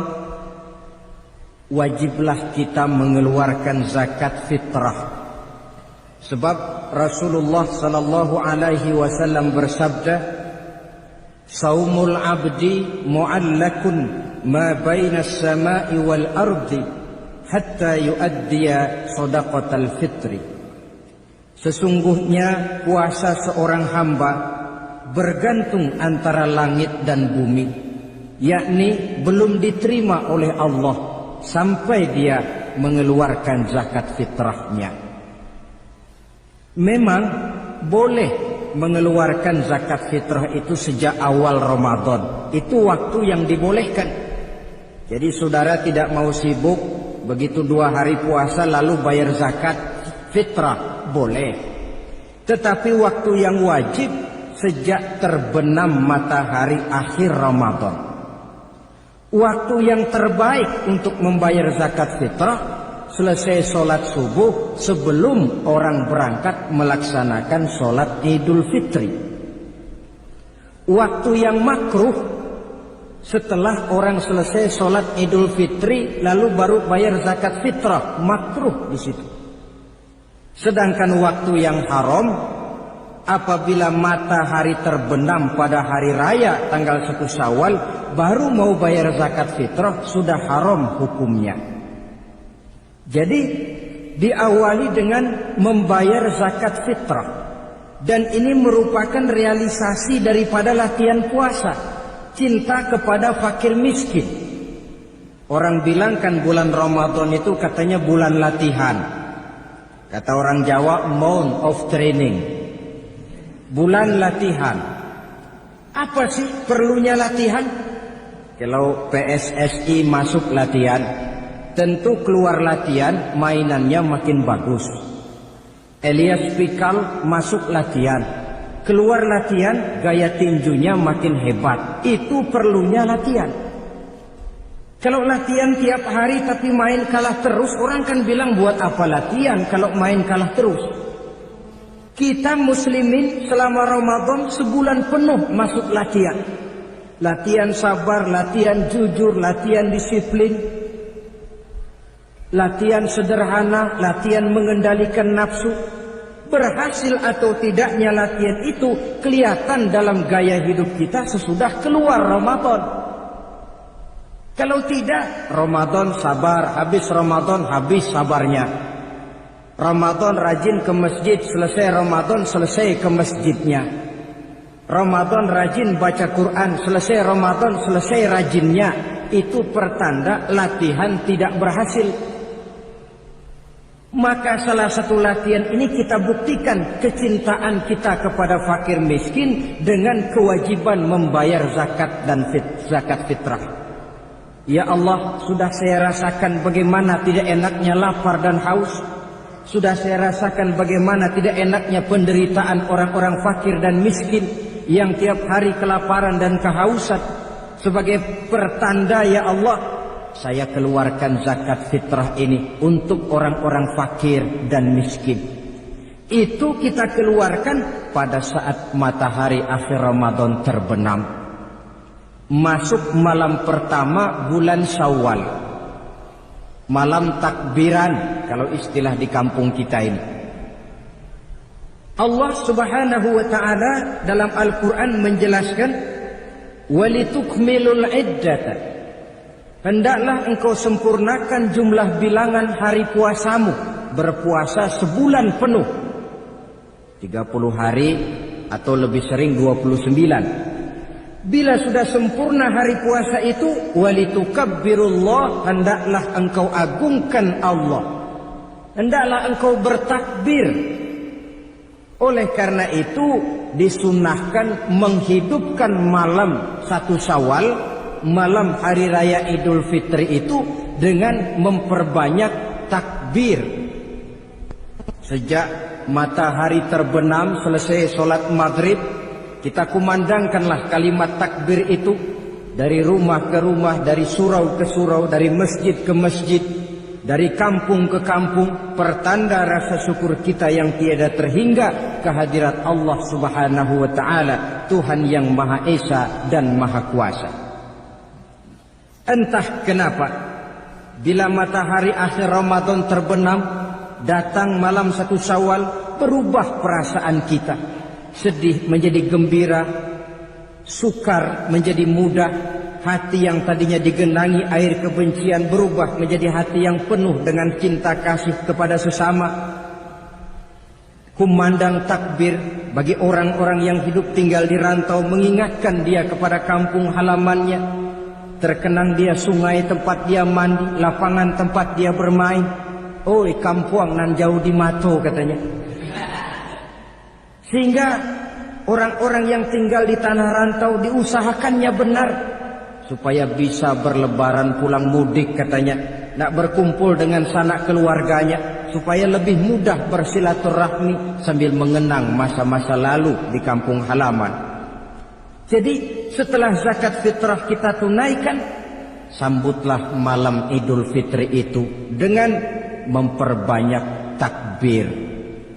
wajiblah kita mengeluarkan zakat fitrah. Sebab Rasulullah sallallahu alaihi wasallam bersabda, "Saumul 'abdi mu'allakun ma baina as-sama'i wal ardi hatta yuaddiya shadaqatal fitri." Sesungguhnya puasa seorang hamba bergantung antara langit dan bumi, yakni belum diterima oleh Allah sampai dia mengeluarkan zakat fitrahnya. Memang boleh mengeluarkan zakat fitrah itu sejak awal Ramadan. Itu waktu yang dibolehkan. Jadi saudara tidak mau sibuk begitu 2 hari puasa lalu bayar zakat fitrah, boleh. Tetapi waktu yang wajib sejak terbenam matahari akhir Ramadan. Waktu yang terbaik untuk membayar zakat fitrah selesai sholat subuh sebelum orang berangkat melaksanakan sholat Idul Fitri. Waktu yang makruh setelah orang selesai sholat Idul Fitri lalu baru bayar zakat fitrah, makruh di situ. Sedangkan waktu yang haram apabila matahari terbenam pada hari raya tanggal 1 Syawal baru mau bayar zakat fitrah, sudah haram hukumnya. Jadi diawali dengan membayar zakat fitrah, dan ini merupakan realisasi daripada latihan puasa. Cinta kepada fakir miskin. Orang bilang kan bulan Ramadan itu katanya bulan latihan. Kata orang Jawa, month of training. Bulan latihan. Apa sih perlunya latihan? Kalau PSSI masuk latihan, tentu keluar latihan mainannya makin bagus. Elias Pikal masuk latihan, keluar latihan gaya tinjunya makin hebat. Itu perlunya latihan. Kalau latihan tiap hari tapi main kalah terus, orang kan bilang buat apa latihan kalau main kalah terus. Kita muslimin selama Ramadan sebulan penuh masuk latihan. Latihan sabar, latihan jujur, latihan disiplin, latihan sederhana, latihan mengendalikan nafsu. Berhasil atau tidaknya latihan itu kelihatan dalam gaya hidup kita sesudah keluar Ramadan. Kalau tidak, Ramadan sabar, habis Ramadan habis sabarnya. Ramadan rajin ke masjid, selesai Ramadan selesai ke masjidnya. Ramadan rajin baca Quran, selesai Ramadan selesai rajinnya. Itu pertanda latihan tidak berhasil. Maka salah satu latihan ini kita buktikan kecintaan kita kepada fakir miskin dengan kewajiban membayar zakat dan zakat fitrah. Ya Allah, sudah saya rasakan bagaimana tidak enaknya lapar dan haus. Sudah saya rasakan bagaimana tidak enaknya penderitaan orang-orang fakir dan miskin yang tiap hari kelaparan dan kehausan. Sebagai pertanda ya Allah, saya keluarkan zakat fitrah ini untuk orang-orang fakir dan miskin. Itu kita keluarkan pada saat matahari akhir Ramadan terbenam. Masuk malam pertama bulan Syawal. Malam takbiran kalau istilah di kampung kita ini. Allah Subhanahu wa taala dalam Al-Qur'an menjelaskan walitukmilul iddata. Hendaklah engkau sempurnakan jumlah bilangan hari puasamu. Berpuasa sebulan penuh. 30 hari atau lebih sering 29. Bila sudah sempurna hari puasa itu, walitukabbirullah, hendaklah engkau agungkan Allah. Hendaklah engkau bertakbir. Oleh karena itu disunahkan menghidupkan malam 1 Syawal, malam hari raya Idul Fitri itu dengan memperbanyak takbir. Sejak matahari terbenam selesai sholat maghrib, kita kumandangkanlah kalimat takbir itu dari rumah ke rumah, dari surau ke surau, dari masjid ke masjid, dari kampung ke kampung, pertanda rasa syukur kita yang tiada terhingga kehadirat Allah Subhanahu wa taala, Tuhan yang Maha Esa dan Maha Kuasa. Entah kenapa bila matahari akhir Ramadan terbenam, datang malam 1 Syawal, berubah perasaan kita. Sedih menjadi gembira, sukar menjadi mudah, hati yang tadinya digenangi air kebencian berubah menjadi hati yang penuh dengan cinta kasih kepada sesama. Kumandang takbir bagi orang-orang yang hidup tinggal di rantau, mengingatkan dia kepada kampung halamannya. Terkenang dia sungai tempat dia mandi, lapangan tempat dia bermain. Oi kampuang nan jauh di mato katanya. Sehingga orang-orang yang tinggal di tanah rantau diusahakannya benar. supaya bisa berlebaran pulang mudik katanya, nak berkumpul dengan sanak keluarganya supaya lebih mudah bersilaturahmi sambil mengenang masa-masa lalu di kampung halaman. Jadi setelah zakat fitrah kita tunaikan, sambutlah malam Idul Fitri itu dengan memperbanyak takbir.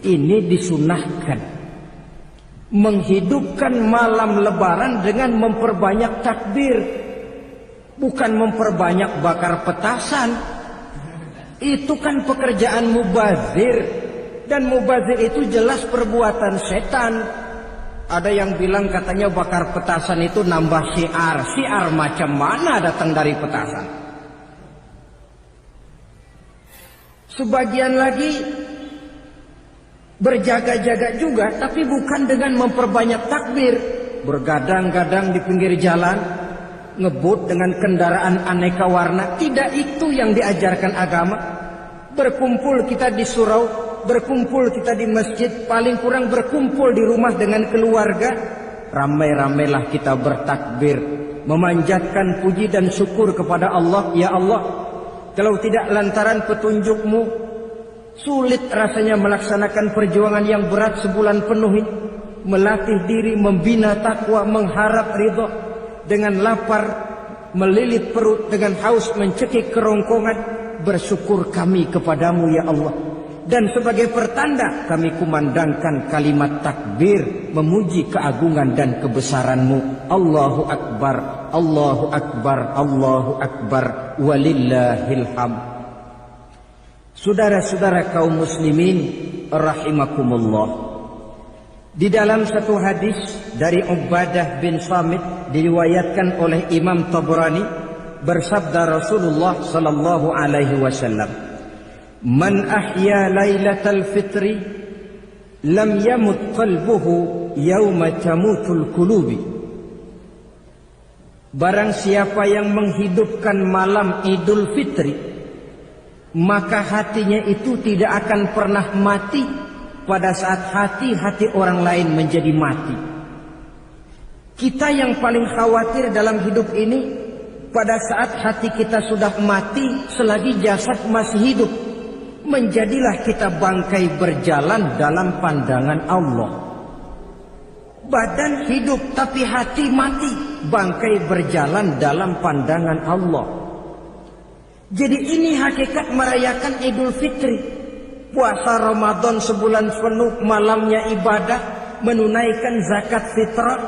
Ini disunahkan, menghidupkan malam lebaran dengan memperbanyak takbir, bukan memperbanyak bakar petasan. Itu kan pekerjaan mubazir, dan mubazir itu jelas perbuatan setan. Ada yang bilang katanya bakar petasan itu nambah syiar. Syiar macam mana datang dari petasan? Sebagian lagi berjaga-jaga juga, tapi bukan dengan memperbanyak takbir. Bergadang-gadang di pinggir jalan, ngebut dengan kendaraan aneka warna. Tidak itu yang diajarkan agama. Berkumpul kita di surau, berkumpul kita di masjid, paling kurang berkumpul di rumah dengan keluarga. Ramai-ramailah kita bertakbir, memanjatkan puji dan syukur kepada Allah. Ya Allah, kalau tidak lantaran petunjuk-Mu, sulit rasanya melaksanakan perjuangan yang berat sebulan penuh ini. Melatih diri, membina takwa, mengharap ridho. Dengan lapar, melilit perut, dengan haus, mencekik kerongkongan. Bersyukur kami kepadamu ya Allah. Dan sebagai pertanda kami kumandangkan kalimat takbir, memuji keagungan dan kebesaran-Mu. Allahu Akbar, Allahu Akbar, Allahu Akbar, walillahil hamd. Saudara-saudara kaum muslimin rahimakumullah, di dalam satu hadis dari Ubadah bin Samit diriwayatkan oleh Imam Tabrani, bersabda Rasulullah sallallahu alaihi wasallam, "Man ahya lailatal fitri lam yamut qalbuhu yauma tamutul qulubi." Barang siapa yang menghidupkan malam Idul Fitri, maka hatinya itu tidak akan pernah mati pada saat hati-hati orang lain menjadi mati. Kita yang paling khawatir dalam hidup ini, pada saat hati kita sudah mati, selagi jasad masih hidup, menjadilah kita bangkai berjalan dalam pandangan Allah. Badan hidup tapi hati mati, bangkai berjalan dalam pandangan Allah. Jadi ini hakikat merayakan Idul Fitri. Puasa Ramadan sebulan penuh, malamnya ibadah, menunaikan zakat fitrah,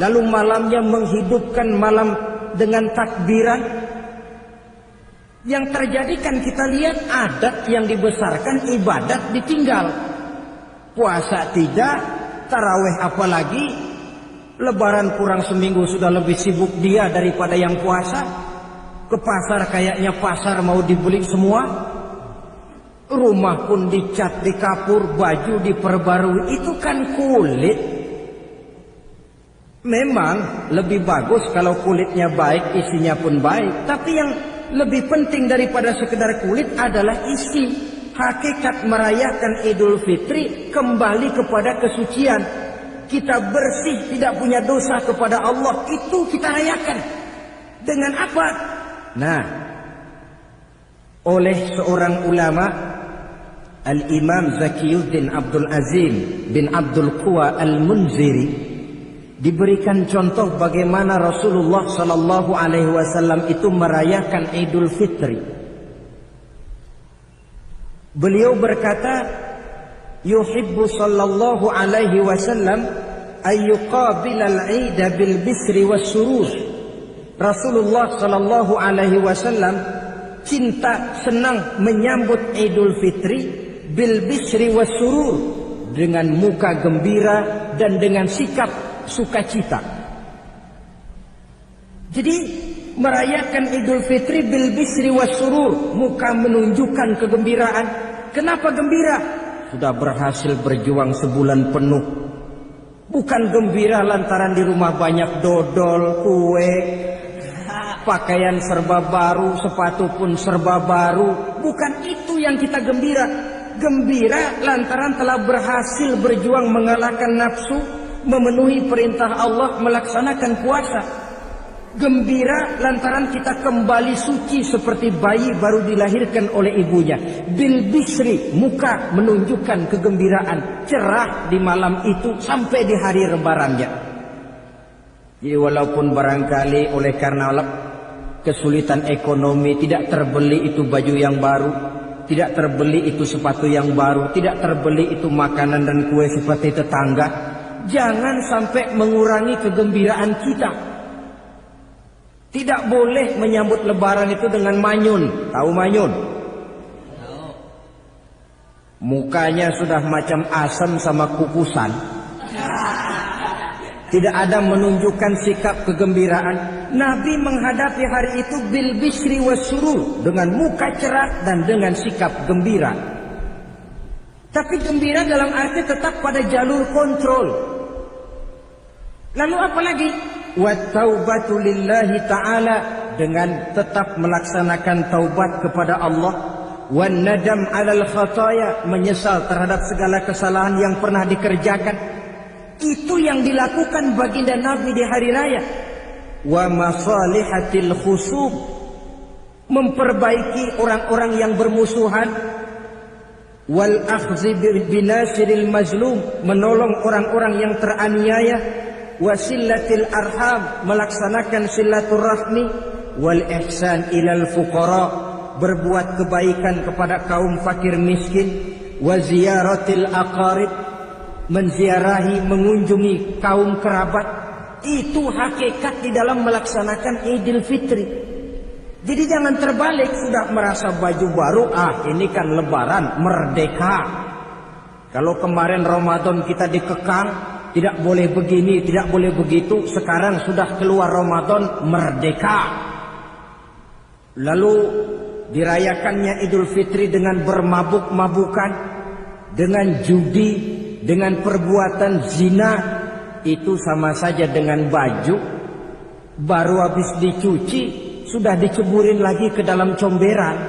lalu malamnya menghidupkan malam dengan takbiran. Yang terjadi kan kita lihat adat yang dibesarkan, ibadat ditinggal. Puasa tidak, tarawih apalagi. Lebaran kurang seminggu sudah lebih sibuk dia daripada yang puasa. Ke pasar kayaknya pasar mau dibeli semua. Rumah pun dicat, dikapur, baju diperbarui. Itu kan kulit. Memang lebih bagus kalau kulitnya baik, isinya pun baik. Tapi yang lebih penting daripada sekedar kulit adalah isi. Hakikat merayakan Idul Fitri kembali kepada kesucian. Kita bersih, tidak punya dosa kepada Allah. Itu kita rayakan. Dengan apa? Nah, oleh seorang ulama, Al-Imam Zakiyuddin Abdul Azim bin Abdul Quwa Al-Munziri, diberikan contoh bagaimana Rasulullah sallallahu alaihi wasallam itu merayakan Idul Fitri. Beliau berkata, yuhibbu sallallahu alaihi wasallam ayyuqabil al-'id bil bisri was surur. Rasulullah sallallahu alaihi wasallam cinta, senang menyambut Idul Fitri bil bisri was surur, dengan muka gembira dan dengan sikap sukacita. Jadi merayakan Idul Fitri bil bisri was surur, muka menunjukkan kegembiraan. Kenapa gembira? Sudah berhasil berjuang sebulan penuh. Bukan gembira lantaran di rumah banyak dodol, kue, pakaian serba baru, sepatu pun serba baru. Bukan itu yang kita gembira. Gembira lantaran telah berhasil berjuang mengalahkan nafsu, memenuhi perintah Allah, melaksanakan puasa. Gembira lantaran kita kembali suci seperti bayi baru dilahirkan oleh ibunya. Bil bisri, muka menunjukkan kegembiraan, cerah di malam itu sampai di hari lebarannya. Jadi walaupun barangkali oleh karena kesulitan ekonomi tidak terbeli itu baju yang baru, tidak terbeli itu sepatu yang baru, tidak terbeli itu makanan dan kue seperti tetangga, jangan sampai mengurangi kegembiraan kita. Tidak boleh menyambut lebaran itu dengan manyun. Tahu manyun? Mukanya sudah macam asam sama kukusan. Tidak ada menunjukkan sikap kegembiraan. Nabi menghadapi hari itu bil bisri wasurur, dengan muka cerah dan dengan sikap gembira. Tapi gembira dalam arti tetap pada jalur kontrol. Lalu apa lagi? Wa taubatu lillahi ta'ala, dengan tetap melaksanakan taubat kepada Allah. Wan nadam 'alal khataya, menyesal terhadap segala kesalahan yang pernah dikerjakan. Itu yang dilakukan baginda Nabi di hari raya. Wa masalihatil khusub, memperbaiki orang-orang yang bermusuhan. Wal akhzi binasiril mazlum, menolong orang-orang yang teraniaya. Wasillatil arham, melaksanakan silaturahmi. Wal ihsan ilal fuqara, berbuat kebaikan kepada kaum fakir miskin. Wa ziyaratil aqarib, menziarahi, mengunjungi kaum kerabat. Itu hakikat di dalam melaksanakan Idul Fitri. Jadi jangan terbalik, sudah merasa baju baru, ini kan lebaran, merdeka. Kalau kemarin Ramadan kita dikekang, tidak boleh begini, tidak boleh begitu, sekarang sudah keluar Ramadan, merdeka. Lalu dirayakannya Idul Fitri dengan bermabuk-mabukan, dengan judi, dengan perbuatan zina. Itu sama saja dengan baju baru habis dicuci sudah diceburin lagi ke dalam comberan.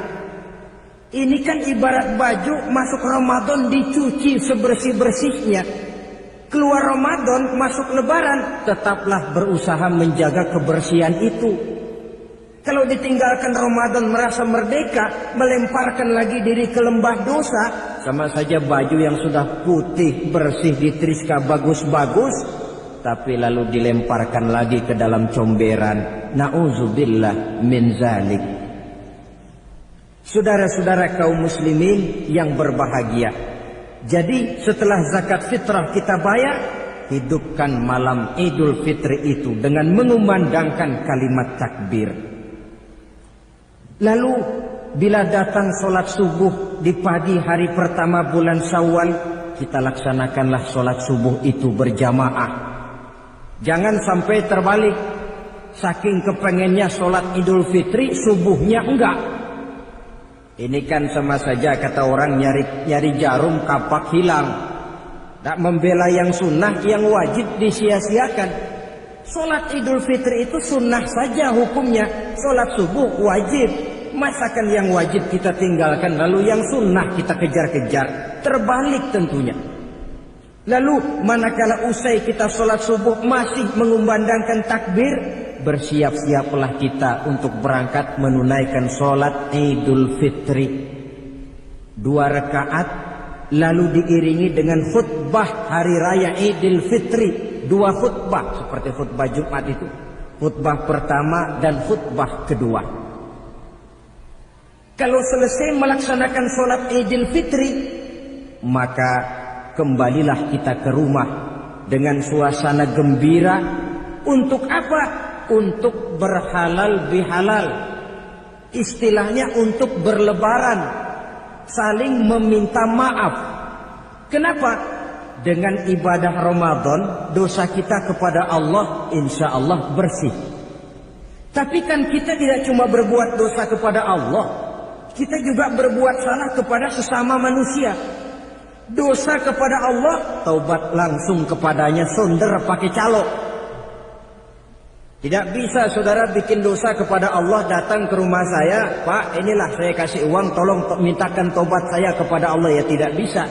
Ini kan ibarat baju masuk Ramadan dicuci sebersih-bersihnya, keluar Ramadan masuk lebaran tetaplah berusaha menjaga kebersihan itu. Kalau ditinggalkan Ramadan merasa merdeka, melemparkan lagi diri ke lembah dosa, sama saja baju yang sudah putih, bersih, ditriska bagus-bagus, tapi lalu dilemparkan lagi ke dalam comberan. Na'udzubillah min zalik. Saudara-saudara kaum muslimin yang berbahagia, jadi setelah zakat fitrah kita bayar, hidupkan malam Idul Fitri itu dengan mengumandangkan kalimat takbir. Lalu bila datang sholat subuh di pagi hari pertama bulan Syawal, kita laksanakanlah sholat subuh itu berjamaah. Jangan sampai terbalik, saking kepengennya sholat Idul Fitri, subuhnya enggak. Ini kan sama saja kata orang nyari jarum kapak hilang. Tak membela yang sunnah, yang wajib disia-siakan. Sholat Idul Fitri itu sunnah saja hukumnya, sholat subuh wajib. Masakan yang wajib kita tinggalkan, lalu yang sunnah kita kejar-kejar? Terbalik tentunya. Lalu manakala usai kita sholat subuh masih mengumandangkan takbir, bersiap-siaplah kita untuk berangkat menunaikan sholat Idul Fitri. 2 rakaat, lalu diiringi dengan khutbah hari raya Idul Fitri. 2 khutbah seperti khutbah Jumat itu, khutbah pertama dan khutbah kedua. Kalau selesai melaksanakan sholat Idul Fitri, maka kembalilah kita ke rumah dengan suasana gembira. Untuk apa? Untuk berhalal bihalal. Istilahnya untuk berlebaran, saling meminta maaf. Kenapa? Dengan ibadah Ramadan, dosa kita kepada Allah insya Allah bersih. Tapi kan kita tidak cuma berbuat dosa kepada Allah, kita juga berbuat salah kepada sesama manusia. Dosa kepada Allah, taubat langsung kepadanya, sonder pakai calok. Tidak bisa saudara bikin dosa kepada Allah, datang ke rumah saya, Pak inilah saya kasih uang, tolong mintakan taubat saya kepada Allah. Ya tidak bisa.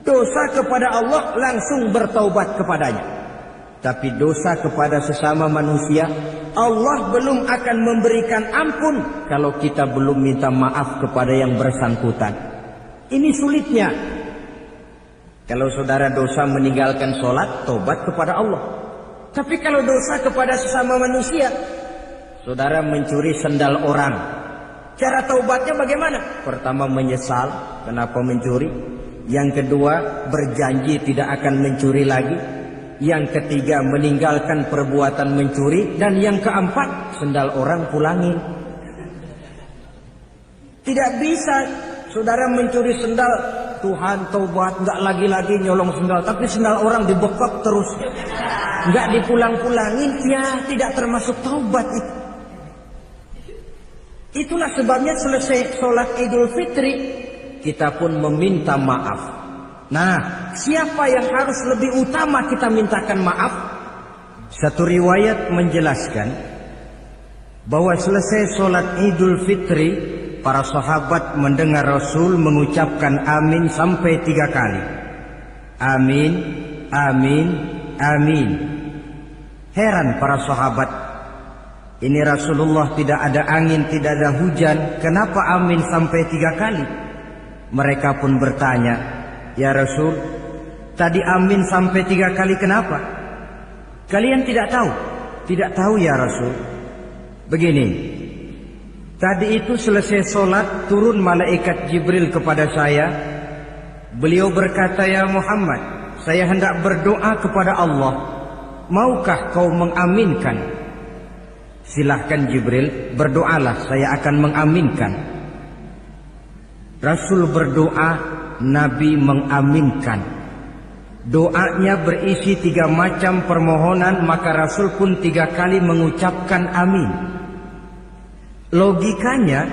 Dosa kepada Allah langsung bertaubat kepadanya. tapi dosa kepada sesama manusia, Allah belum akan memberikan ampun kalau kita belum minta maaf kepada yang bersangkutan. Ini sulitnya. Kalau saudara dosa meninggalkan sholat, tobat kepada Allah. Tapi kalau dosa kepada sesama manusia, saudara mencuri sendal orang, cara taubatnya bagaimana? Pertama menyesal kenapa mencuri. Yang kedua berjanji tidak akan mencuri lagi. Yang ketiga meninggalkan perbuatan mencuri. Dan yang keempat sendal orang pulangin. Tidak bisa saudara mencuri sendal, Tuhan taubat, nggak lagi-lagi nyolong sendal, tapi sendal orang dibekap terus, nggak dipulang-pulangin, ya tidak termasuk taubat itu. Itulah sebabnya selesai sholat Idul Fitri kita pun meminta maaf. Nah, siapa yang harus lebih utama kita mintakan maaf? Satu riwayat menjelaskan bahwa selesai sholat Idul Fitri, para sahabat mendengar Rasul mengucapkan amin sampai 3 kali. Amin, amin, amin. Heran para sahabat, ini Rasulullah tidak ada angin, tidak ada hujan, kenapa amin sampai 3 kali? Mereka pun bertanya, ya Rasul, tadi amin sampai 3 kali kenapa? Kalian tidak tahu? Tidak tahu ya Rasul. Begini, tadi itu selesai sholat, turun malaikat Jibril kepada saya. Beliau berkata, ya Muhammad, saya hendak berdoa kepada Allah. Maukah kau mengaminkan? Silahkan Jibril, berdoalah, saya akan mengaminkan. Rasul berdoa, Nabi mengaminkan. Doanya berisi 3 macam permohonan, maka Rasul pun 3 kali mengucapkan amin. Logikanya,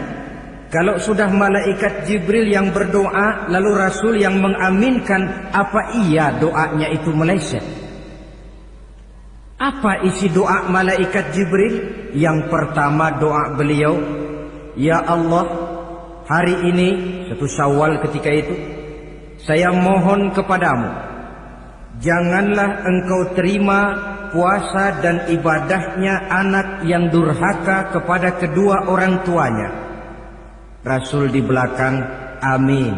kalau sudah malaikat Jibril yang berdoa, lalu Rasul yang mengaminkan, apa iya doanya itu meleset? Apa isi doa malaikat Jibril? Yang pertama doa beliau, ya Allah, hari ini, 1 Syawal ketika itu, saya mohon kepadamu, janganlah engkau terima puasa dan ibadahnya anak yang durhaka kepada kedua orang tuanya. Rasul di belakang, amin.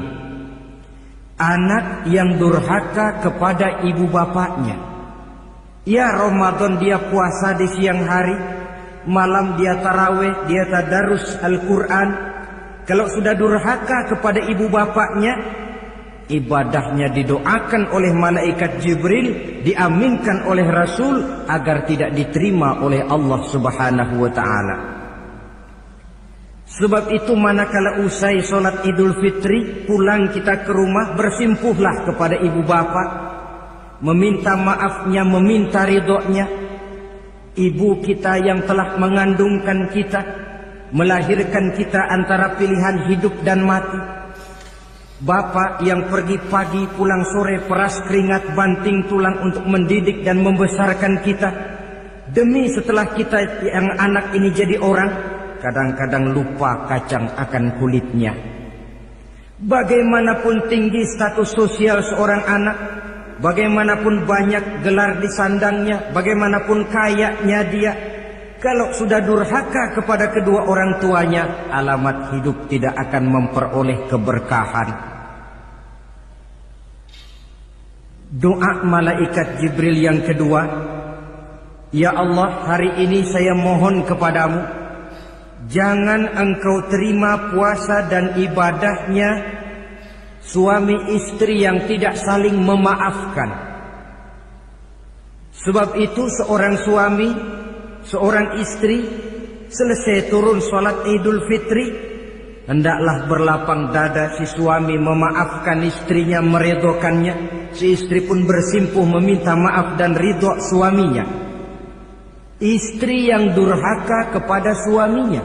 Anak yang durhaka kepada ibu bapaknya. Ya Ramadan dia puasa di siang hari, malam dia tarawih, dia tadarus Al-Quran. Kalau sudah durhaka kepada ibu bapaknya, ibadahnya didoakan oleh malaikat Jibril, diaminkan oleh Rasul agar tidak diterima oleh Allah Subhanahu wa ta'ala. Sebab itu manakala usai sholat Idul Fitri, pulang kita ke rumah, bersimpuhlah kepada ibu bapak, meminta maafnya, meminta ridhonya. Ibu kita yang telah mengandungkan kita, melahirkan kita antara pilihan hidup dan mati. Bapak yang pergi pagi pulang sore, peras keringat banting tulang untuk mendidik dan membesarkan kita. Demi setelah kita yang anak ini jadi orang, kadang-kadang lupa kacang akan kulitnya. Bagaimanapun tinggi status sosial seorang anak, bagaimanapun banyak gelar di sandangnya, bagaimanapun kayanya dia, kalau sudah durhaka kepada kedua orang tuanya, alamat hidup tidak akan memperoleh keberkahan. Doa malaikat Jibril yang kedua, ya Allah, hari ini saya mohon kepadamu, jangan engkau terima puasa dan ibadahnya suami istri yang tidak saling memaafkan. Sebab itu seorang suami, seorang istri selesai turun sholat Idul Fitri, hendaklah berlapang dada si suami memaafkan istrinya, meridhokannya. Si istri pun bersimpuh meminta maaf dan ridho suaminya. Istri yang durhaka kepada suaminya.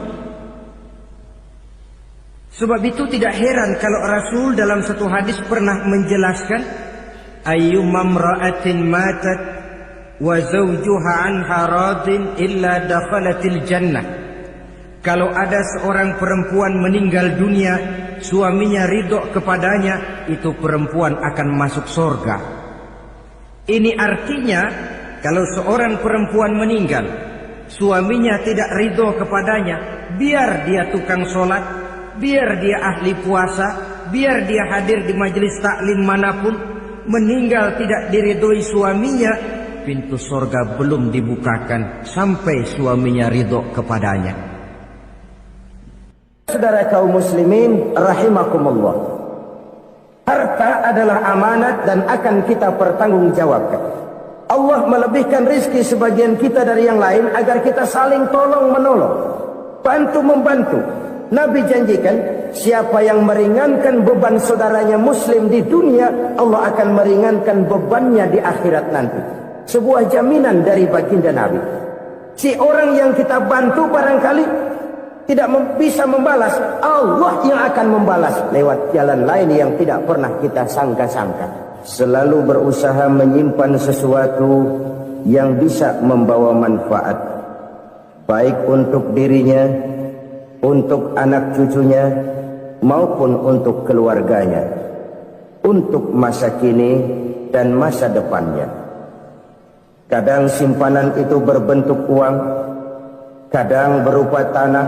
Sebab itu tidak heran kalau Rasul dalam satu hadis pernah menjelaskan, ayyumma imra'atin matat wa zawjuha anha radin illa dakhalatil jannah. Kalau ada seorang perempuan meninggal dunia, suaminya ridho kepadanya, itu perempuan akan masuk surga. Ini artinya Kalau seorang perempuan meninggal, suaminya tidak ridho kepadanya, biar dia tukang sholat, biar dia ahli puasa, biar dia hadir di majelis taklim manapun, meninggal tidak diridhoi suaminya, pintu surga belum dibukakan sampai suaminya ridho kepadanya. Saudara kaum muslimin rahimakumullah, harta adalah amanat dan akan kita pertanggungjawabkan. Allah melebihkan rizki sebagian kita dari yang lain agar kita saling tolong menolong, bantu membantu. Nabi janjikan, siapa yang meringankan beban saudaranya muslim di dunia, Allah akan meringankan bebannya di akhirat nanti. Sebuah jaminan dari baginda Nabi. Si orang yang kita bantu barangkali tidak bisa membalas, Allah yang akan membalas lewat jalan lain yang tidak pernah kita sangka-sangka. Selalu berusaha menyimpan sesuatu yang bisa membawa manfaat, baik untuk dirinya, untuk anak cucunya, maupun untuk keluarganya, untuk masa kini dan masa depannya. Kadang simpanan itu berbentuk uang, kadang berupa tanah,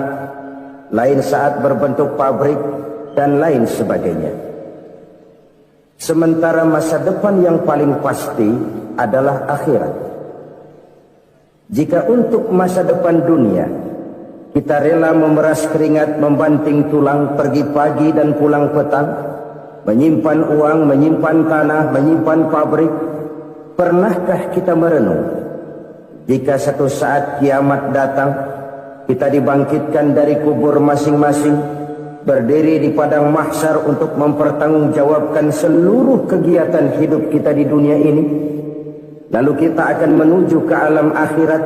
lain saat berbentuk pabrik, dan lain sebagainya. Sementara masa depan yang paling pasti adalah akhirat. Jika untuk masa depan dunia kita rela memeras keringat, membanting tulang, pergi pagi dan pulang petang, menyimpan uang, menyimpan tanah, menyimpan pabrik, pernahkah kita merenung jika satu saat kiamat datang, kita dibangkitkan dari kubur masing-masing, berdiri di padang mahsyar untuk mempertanggungjawabkan seluruh kegiatan hidup kita di dunia ini, lalu kita akan menuju ke alam akhirat.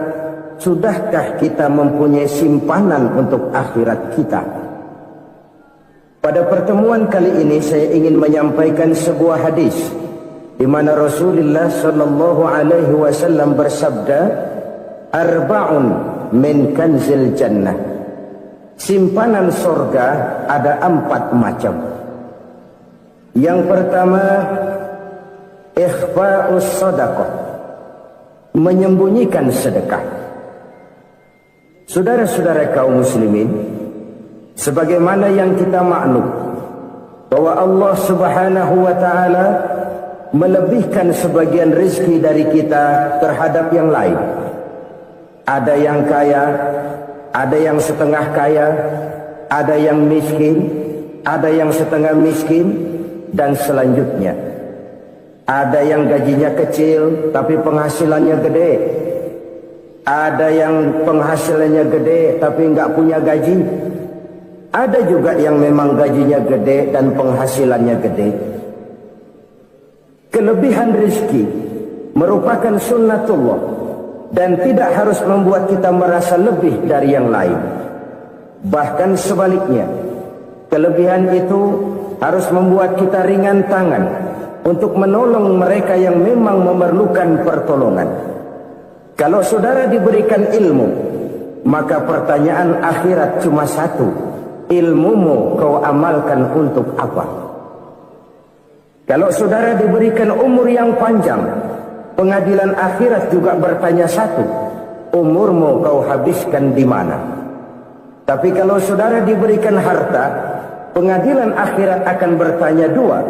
Sudahkah kita mempunyai simpanan untuk akhirat kita? Pada pertemuan kali ini saya ingin menyampaikan sebuah hadis di mana Rasulullah sallallahu alaihi wasallam bersabda, "Arba'un min kanzil jannah." Simpanan surga ada 4 macam. Yang pertama, ikhfa'us sadaqah, menyembunyikan sedekah. Saudara-saudara kaum muslimin, sebagaimana yang kita maklum bahwa Allah Subhanahu wa taala melebihkan sebagian rezeki dari kita terhadap yang lain. Ada yang kaya, ada yang setengah kaya, ada yang miskin, ada yang setengah miskin, dan selanjutnya. Ada yang gajinya kecil tapi penghasilannya gede. Ada yang penghasilannya gede tapi nggak punya gaji. Ada juga yang memang gajinya gede dan penghasilannya gede. Kelebihan rezeki merupakan sunnatullah dan tidak harus membuat kita merasa lebih dari yang lain. Bahkan sebaliknya, kelebihan itu harus membuat kita ringan tangan untuk menolong mereka yang memang memerlukan pertolongan. Kalau saudara diberikan ilmu, maka pertanyaan akhirat cuma satu: ilmumu kau amalkan untuk apa? Kalau saudara diberikan umur yang panjang, pengadilan akhirat juga bertanya satu: umurmu kau habiskan di mana? Tapi kalau saudara diberikan harta, pengadilan akhirat akan bertanya dua: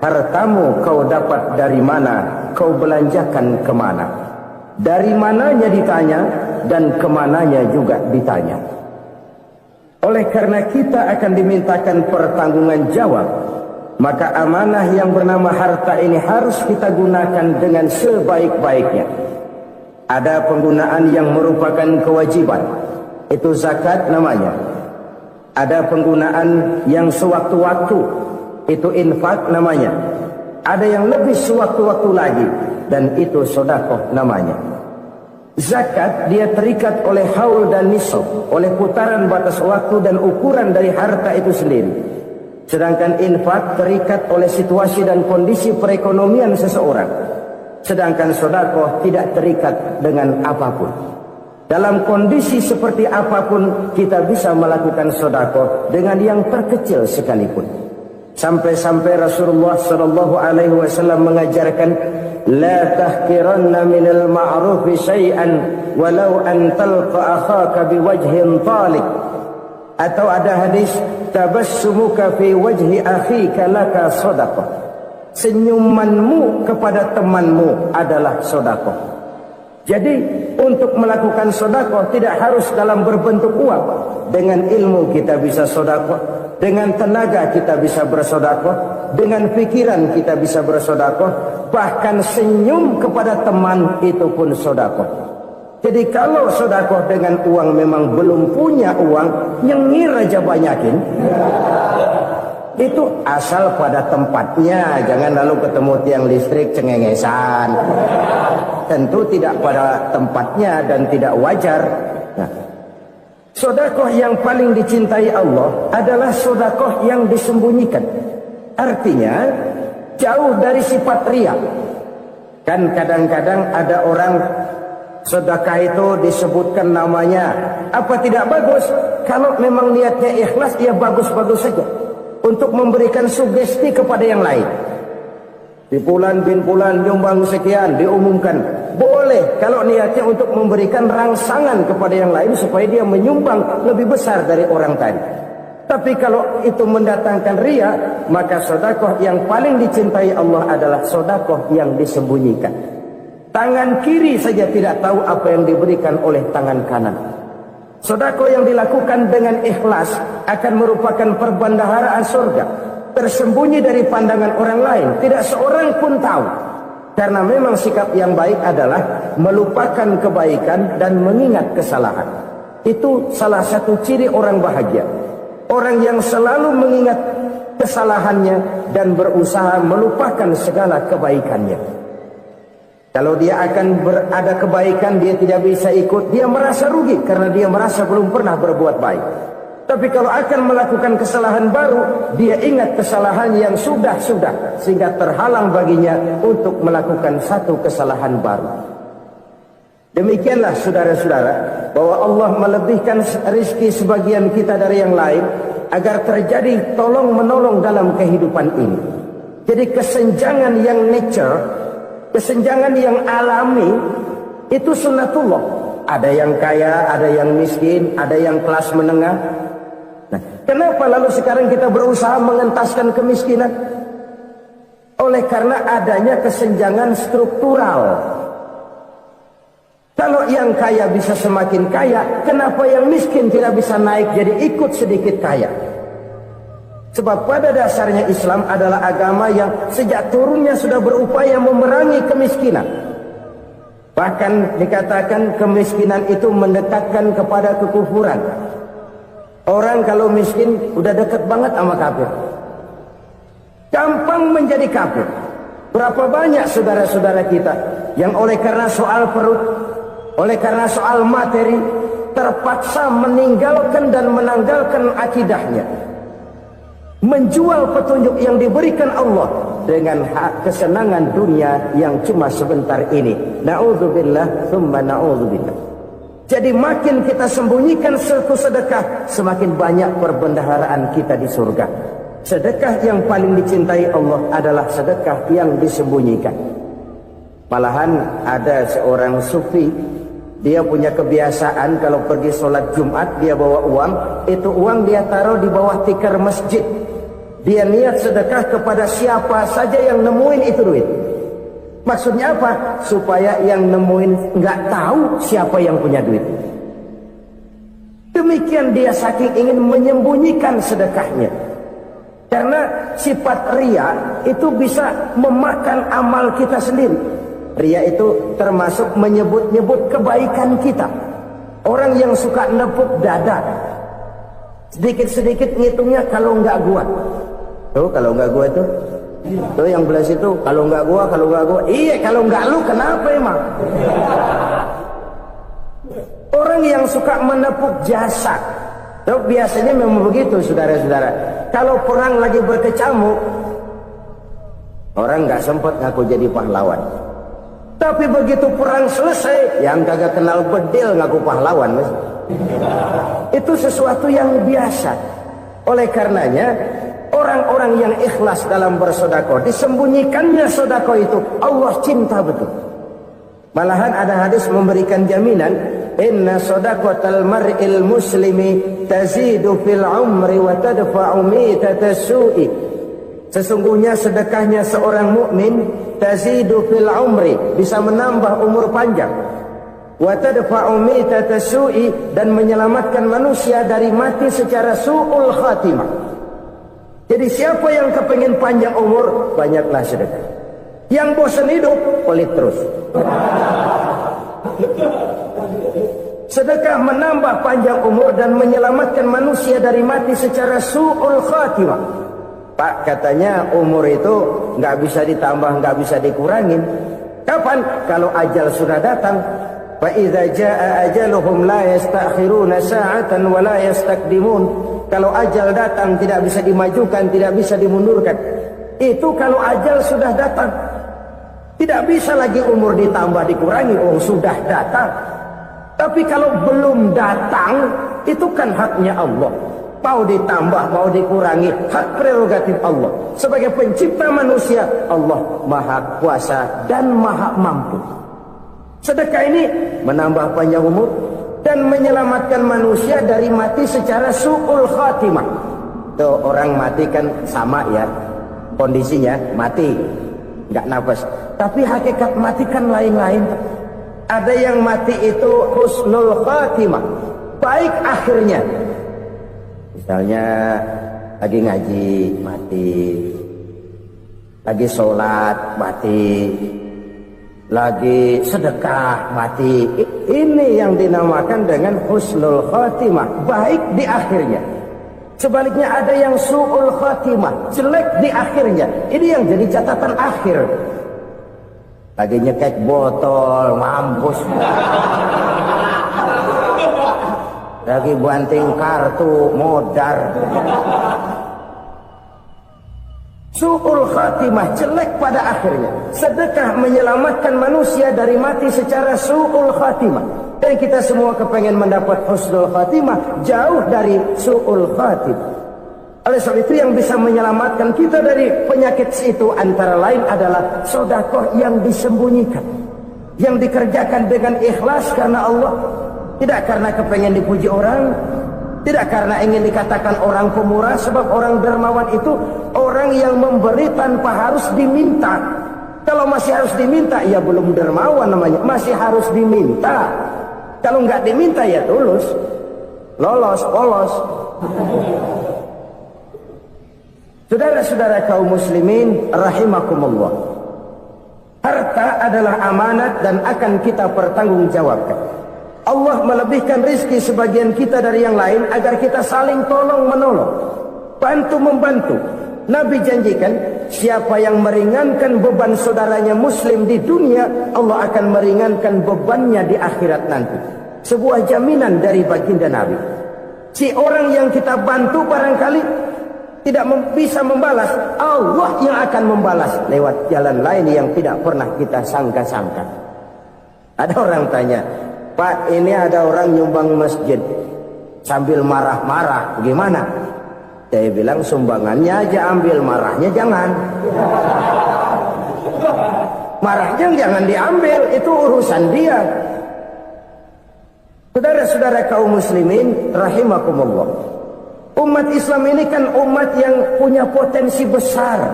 hartamu kau dapat dari mana, kau belanjakan kemana? Dari mananya ditanya, dan kemananya juga ditanya. Oleh karena kita akan dimintakan pertanggungan jawab, maka amanah yang bernama harta ini harus kita gunakan dengan sebaik-baiknya. Ada penggunaan yang merupakan kewajiban, itu zakat namanya. Ada penggunaan yang sewaktu-waktu, itu infak namanya. Ada yang lebih sewaktu-waktu lagi, dan itu sedekah namanya. Zakat dia terikat oleh haul dan nisab, oleh putaran batas waktu dan ukuran dari harta itu sendiri. Sedangkan infak terikat oleh situasi dan kondisi perekonomian seseorang. Sedangkan sedekah tidak terikat dengan apapun. Dalam kondisi seperti apapun kita bisa melakukan sedekah dengan yang terkecil sekalipun. Sampai-sampai Rasulullah sallallahu alaihi wasallam mengajarkan, la tahqiranna minal ma'rufi syai'an walau an talqa akhaka biwajhin talik. Atau ada hadis, tabassumuka fi wajhi akhika laka shadaqah. Senyumanmu kepada temanmu adalah sedekah. Jadi untuk melakukan sedekah tidak harus dalam berbentuk uang. Dengan ilmu kita bisa sedekah, dengan tenaga kita bisa bersedekah, dengan pikiran kita bisa bersedekah, bahkan senyum kepada teman itu pun sedekah. Jadi kalau sedekah dengan uang memang belum punya uang, nyengir aja banyakin. Itu asal pada tempatnya, jangan lalu ketemu tiang listrik cengengesan. Tentu tidak pada tempatnya dan tidak wajar. Nah, sedekah yang paling dicintai Allah adalah sedekah yang disembunyikan. Artinya jauh dari sifat riya. Kan kadang-kadang ada orang sedekah itu disebutkan namanya. Apa tidak bagus? Kalau memang niatnya ikhlas, ya bagus-bagus saja. Untuk memberikan sugesti kepada yang lain. Di bulan bin bulan nyumbang sekian, diumumkan. Boleh kalau niatnya untuk memberikan rangsangan kepada yang lain supaya dia menyumbang lebih besar dari orang tadi. Tapi kalau itu mendatangkan riya, maka sedekah yang paling dicintai Allah adalah sedekah yang disembunyikan. Tangan kiri saja tidak tahu apa yang diberikan oleh tangan kanan. Sedekah yang dilakukan dengan ikhlas akan merupakan perbendaharaan surga, tersembunyi dari pandangan orang lain, tidak seorang pun tahu. Karena memang sikap yang baik adalah melupakan kebaikan dan mengingat kesalahan. Itu salah satu ciri orang bahagia. Orang yang selalu mengingat kesalahannya dan berusaha melupakan segala kebaikannya. Kalau dia akan ada kebaikan, dia tidak bisa ikut, dia merasa rugi karena dia merasa belum pernah berbuat baik. Tapi kalau akan melakukan kesalahan baru, dia ingat kesalahan yang sudah-sudah, sehingga terhalang baginya untuk melakukan satu kesalahan baru. Demikianlah saudara-saudara, bahwa Allah melebihkan rizki sebagian kita dari yang lain, agar terjadi tolong-menolong dalam kehidupan ini. Jadi kesenjangan yang nature, kesenjangan yang alami, itu sunnatullah. Ada yang kaya, ada yang miskin, ada yang kelas menengah. Nah, kenapa lalu sekarang kita berusaha mengentaskan kemiskinan? Oleh karena adanya kesenjangan struktural. Kalau yang kaya bisa semakin kaya, kenapa yang miskin tidak bisa naik jadi ikut sedikit kaya? Sebab pada dasarnya Islam adalah agama yang sejak turunnya sudah berupaya memerangi kemiskinan. Bahkan dikatakan kemiskinan itu mendekatkan kepada kekufuran. Orang kalau miskin udah dekat banget sama kafir. Gampang menjadi kafir. Berapa banyak saudara-saudara kita yang oleh karena soal perut, oleh karena soal materi, terpaksa meninggalkan dan menanggalkan akidahnya. Menjual petunjuk yang diberikan Allah dengan hak kesenangan dunia yang cuma sebentar ini. Na'udzubillah, thumma na'udzubillah. Jadi makin kita sembunyikan satu sedekah, semakin banyak perbendaharaan kita di surga. Sedekah yang paling dicintai Allah adalah sedekah yang disembunyikan. Malahan ada seorang sufi, dia punya kebiasaan kalau pergi sholat Jumat dia bawa uang, itu uang dia taruh di bawah tikar masjid. Dia niat sedekah kepada siapa saja yang nemuin itu duit. Maksudnya apa? Supaya yang nemuin nggak tahu siapa yang punya duit. Demikian dia saking ingin menyembunyikan sedekahnya. Karena sifat riya itu bisa memakan amal kita sendiri. Riya itu termasuk menyebut-nyebut kebaikan kita. Orang yang suka nepuk dada, sedikit-sedikit ngitungnya kalau nggak gua. Tuh kalau nggak gua itu, tuh yang belah situ kalau nggak gua, iya kalau nggak lu kenapa emang? Orang yang suka menepuk jasad, tuh biasanya memang begitu saudara-saudara. Kalau perang lagi berkecamuk, orang nggak sempat ngaku jadi pahlawan. Tapi begitu perang selesai, yang kagak kenal bedil ngaku pahlawan, Mas. Itu sesuatu yang biasa. Oleh karenanya orang-orang yang ikhlas dalam bersedekah, disembunyikannya sedekah itu Allah cinta betul. Malahan ada hadis memberikan jaminan, inna sadaqatal mar'il muslimi tazidu fil umri wa tadfa'u mitatas su'i. Sesungguhnya sedekahnya seorang mukmin tazidu fil umri, bisa menambah umur panjang, wa tadfa'u mitatas su'i, dan menyelamatkan manusia dari mati secara su'ul khatimah. Jadi siapa yang kepingin panjang umur, banyaklah sedekah. Yang bosan hidup, pelit terus. Sedekah menambah panjang umur dan menyelamatkan manusia dari mati secara su'ul khatimah. Pak, katanya umur itu nggak bisa ditambah, nggak bisa dikurangin. Kapan? Kalau ajal sudah datang. Fa idza jaa ajaluhum la yastakhiruna sa'atan wa la yastaqdimun. Kalau ajal datang tidak bisa dimajukan, tidak bisa dimundurkan. Itu kalau ajal sudah datang. Tidak bisa lagi umur ditambah dikurangi, sudah datang. Tapi kalau belum datang, itu kan haknya Allah. Mau ditambah, mau dikurangi, hak prerogatif Allah. Sebagai pencipta manusia, Allah Maha Kuasa dan Maha Mampu. Sedekah ini menambah panjang umur dan menyelamatkan manusia dari mati secara su'ul khatimah. Tuh, orang mati kan sama ya kondisinya, mati nggak nafas. Tapi hakikat mati kan lain-lain. Ada yang mati itu husnul khatimah, baik akhirnya. Misalnya lagi ngaji mati, lagi sholat mati, lagi sedekah mati. Ini yang dinamakan dengan husnul khatimah, baik di akhirnya. Sebaliknya ada yang su'ul khatimah, jelek di akhirnya. Ini yang jadi catatan akhir. Lagi nyekek botol, mampus. Lagi banting kartu, modar. Su'ul khatimah, jelek pada akhirnya. Sedekah menyelamatkan manusia dari mati secara su'ul khatimah. Dan kita semua kepengen mendapat husnul khatimah, jauh dari su'ul khatimah. Oleh sebab itu yang bisa menyelamatkan kita dari penyakit itu antara lain adalah sedekah yang disembunyikan, yang dikerjakan dengan ikhlas karena Allah, tidak karena kepengen dipuji orang, tidak karena ingin dikatakan orang pemurah. Sebab orang dermawan itu orang yang memberi tanpa harus diminta. Kalau masih harus diminta, ya belum dermawan namanya, masih harus diminta. Kalau nggak diminta ya tulus, lolos, polos. Saudara-saudara kaum muslimin rahimakumullah, harta adalah amanat dan akan kita pertanggungjawabkan. Allah melebihkan rizki sebagian kita dari yang lain agar kita saling tolong menolong, bantu membantu. Nabi janjikan, siapa yang meringankan beban saudaranya muslim di dunia, Allah akan meringankan bebannya di akhirat nanti. Sebuah jaminan dari baginda Nabi. Si orang yang kita bantu barangkali tidak bisa membalas, Allah yang akan membalas lewat jalan lain yang tidak pernah kita sangka-sangka. Ada orang tanya, Pak, ini ada orang nyumbang masjid sambil marah-marah, gimana? Saya bilang sumbangannya aja ambil, marahnya jangan. Marahnya jangan diambil, itu urusan dia. Saudara-saudara kaum muslimin rahimakumullah, umat Islam ini kan umat yang punya potensi besar.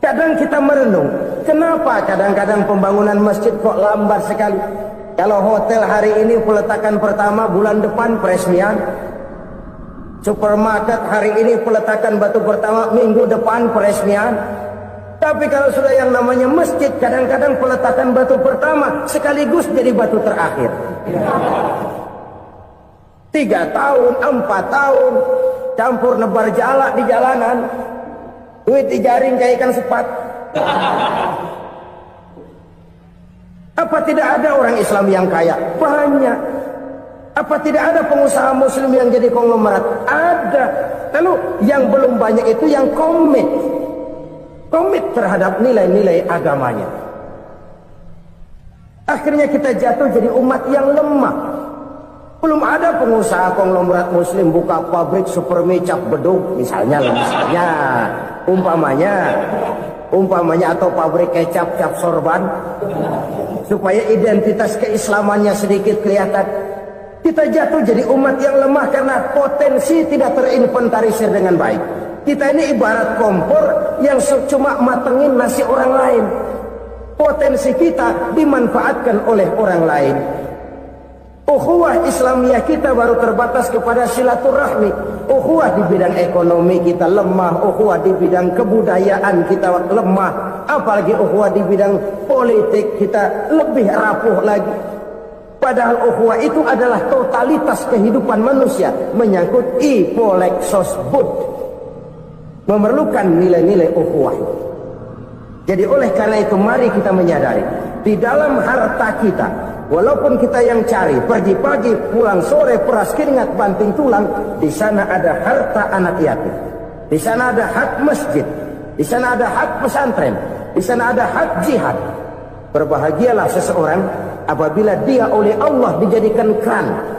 Kadang kita merenung, kenapa kadang-kadang pembangunan masjid kok lambat sekali? Kalau hotel hari ini peletakan pertama, bulan depan peresmian. Supermarket hari ini peletakan batu pertama, minggu depan peresmian. Tapi kalau sudah yang namanya masjid, kadang-kadang peletakan batu pertama sekaligus jadi batu terakhir. 3 tahun, 4 tahun, campur nebar jalak di jalanan, duit dijaring kayak ikan sepat. Apa tidak ada orang Islam yang kaya? Banyak. Apa tidak ada pengusaha muslim yang jadi konglomerat? Ada. Lalu yang belum banyak itu yang komit terhadap nilai-nilai agamanya. Akhirnya kita jatuh jadi umat yang lemah, Belum ada pengusaha konglomerat muslim buka pabrik supermi cap beduk misalnya, umpamanya atau pabrik kecap cap sorban, supaya identitas keislamannya sedikit kelihatan. Kita jatuh jadi umat yang lemah karena potensi tidak terinventarisir dengan baik. Kita ini ibarat kompor yang cuma matengin nasi orang lain. Potensi kita dimanfaatkan oleh orang lain. Ukhuwah Islamiyah kita baru terbatas kepada silaturahmi. Ukhuwah di bidang ekonomi kita lemah, ukhuwah di bidang kebudayaan kita lemah, apalagi ukhuwah di bidang politik kita lebih rapuh lagi. Padahal ukhuwah itu adalah totalitas kehidupan manusia, menyangkut ipolexosbud, memerlukan nilai-nilai ukhuwah. Jadi oleh karena itu mari kita menyadari di dalam harta kita, walaupun kita yang cari, pergi pagi, pulang sore, peras keringat, banting tulang, di sana ada harta anak yatim, di sana ada hak masjid, di sana ada hak pesantren, di sana ada hak jihad. Berbahagialah seseorang apabila dia oleh Allah dijadikan keran.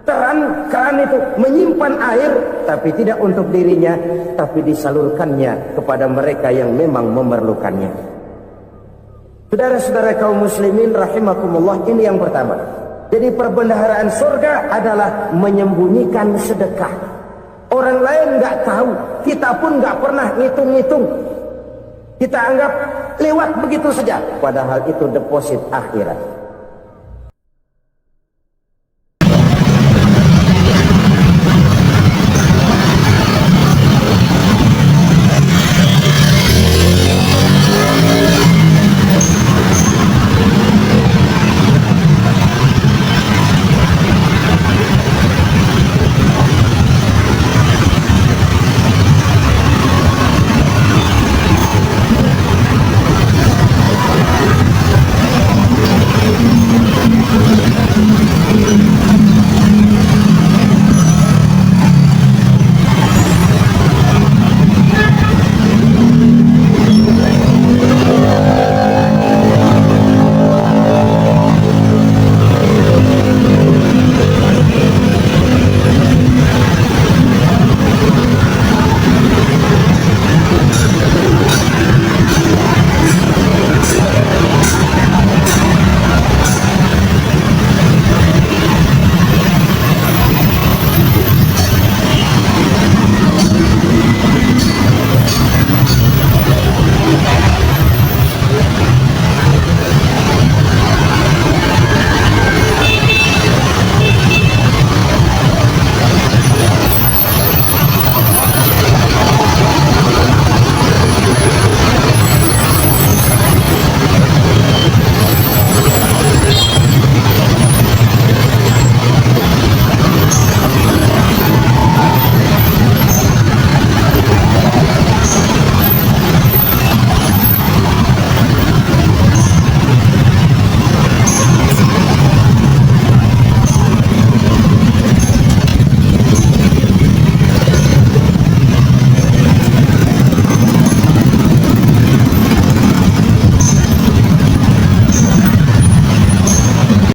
Keran itu menyimpan air, tapi tidak untuk dirinya, tapi disalurkannya kepada mereka yang memang memerlukannya. Saudara-saudara kaum muslimin rahimakumullah, ini yang pertama. Jadi perbendaharaan surga adalah menyembunyikan sedekah. Orang lain nggak tahu, kita pun nggak pernah ngitung-ngitung. Kita anggap lewat begitu saja, padahal itu deposit akhirat.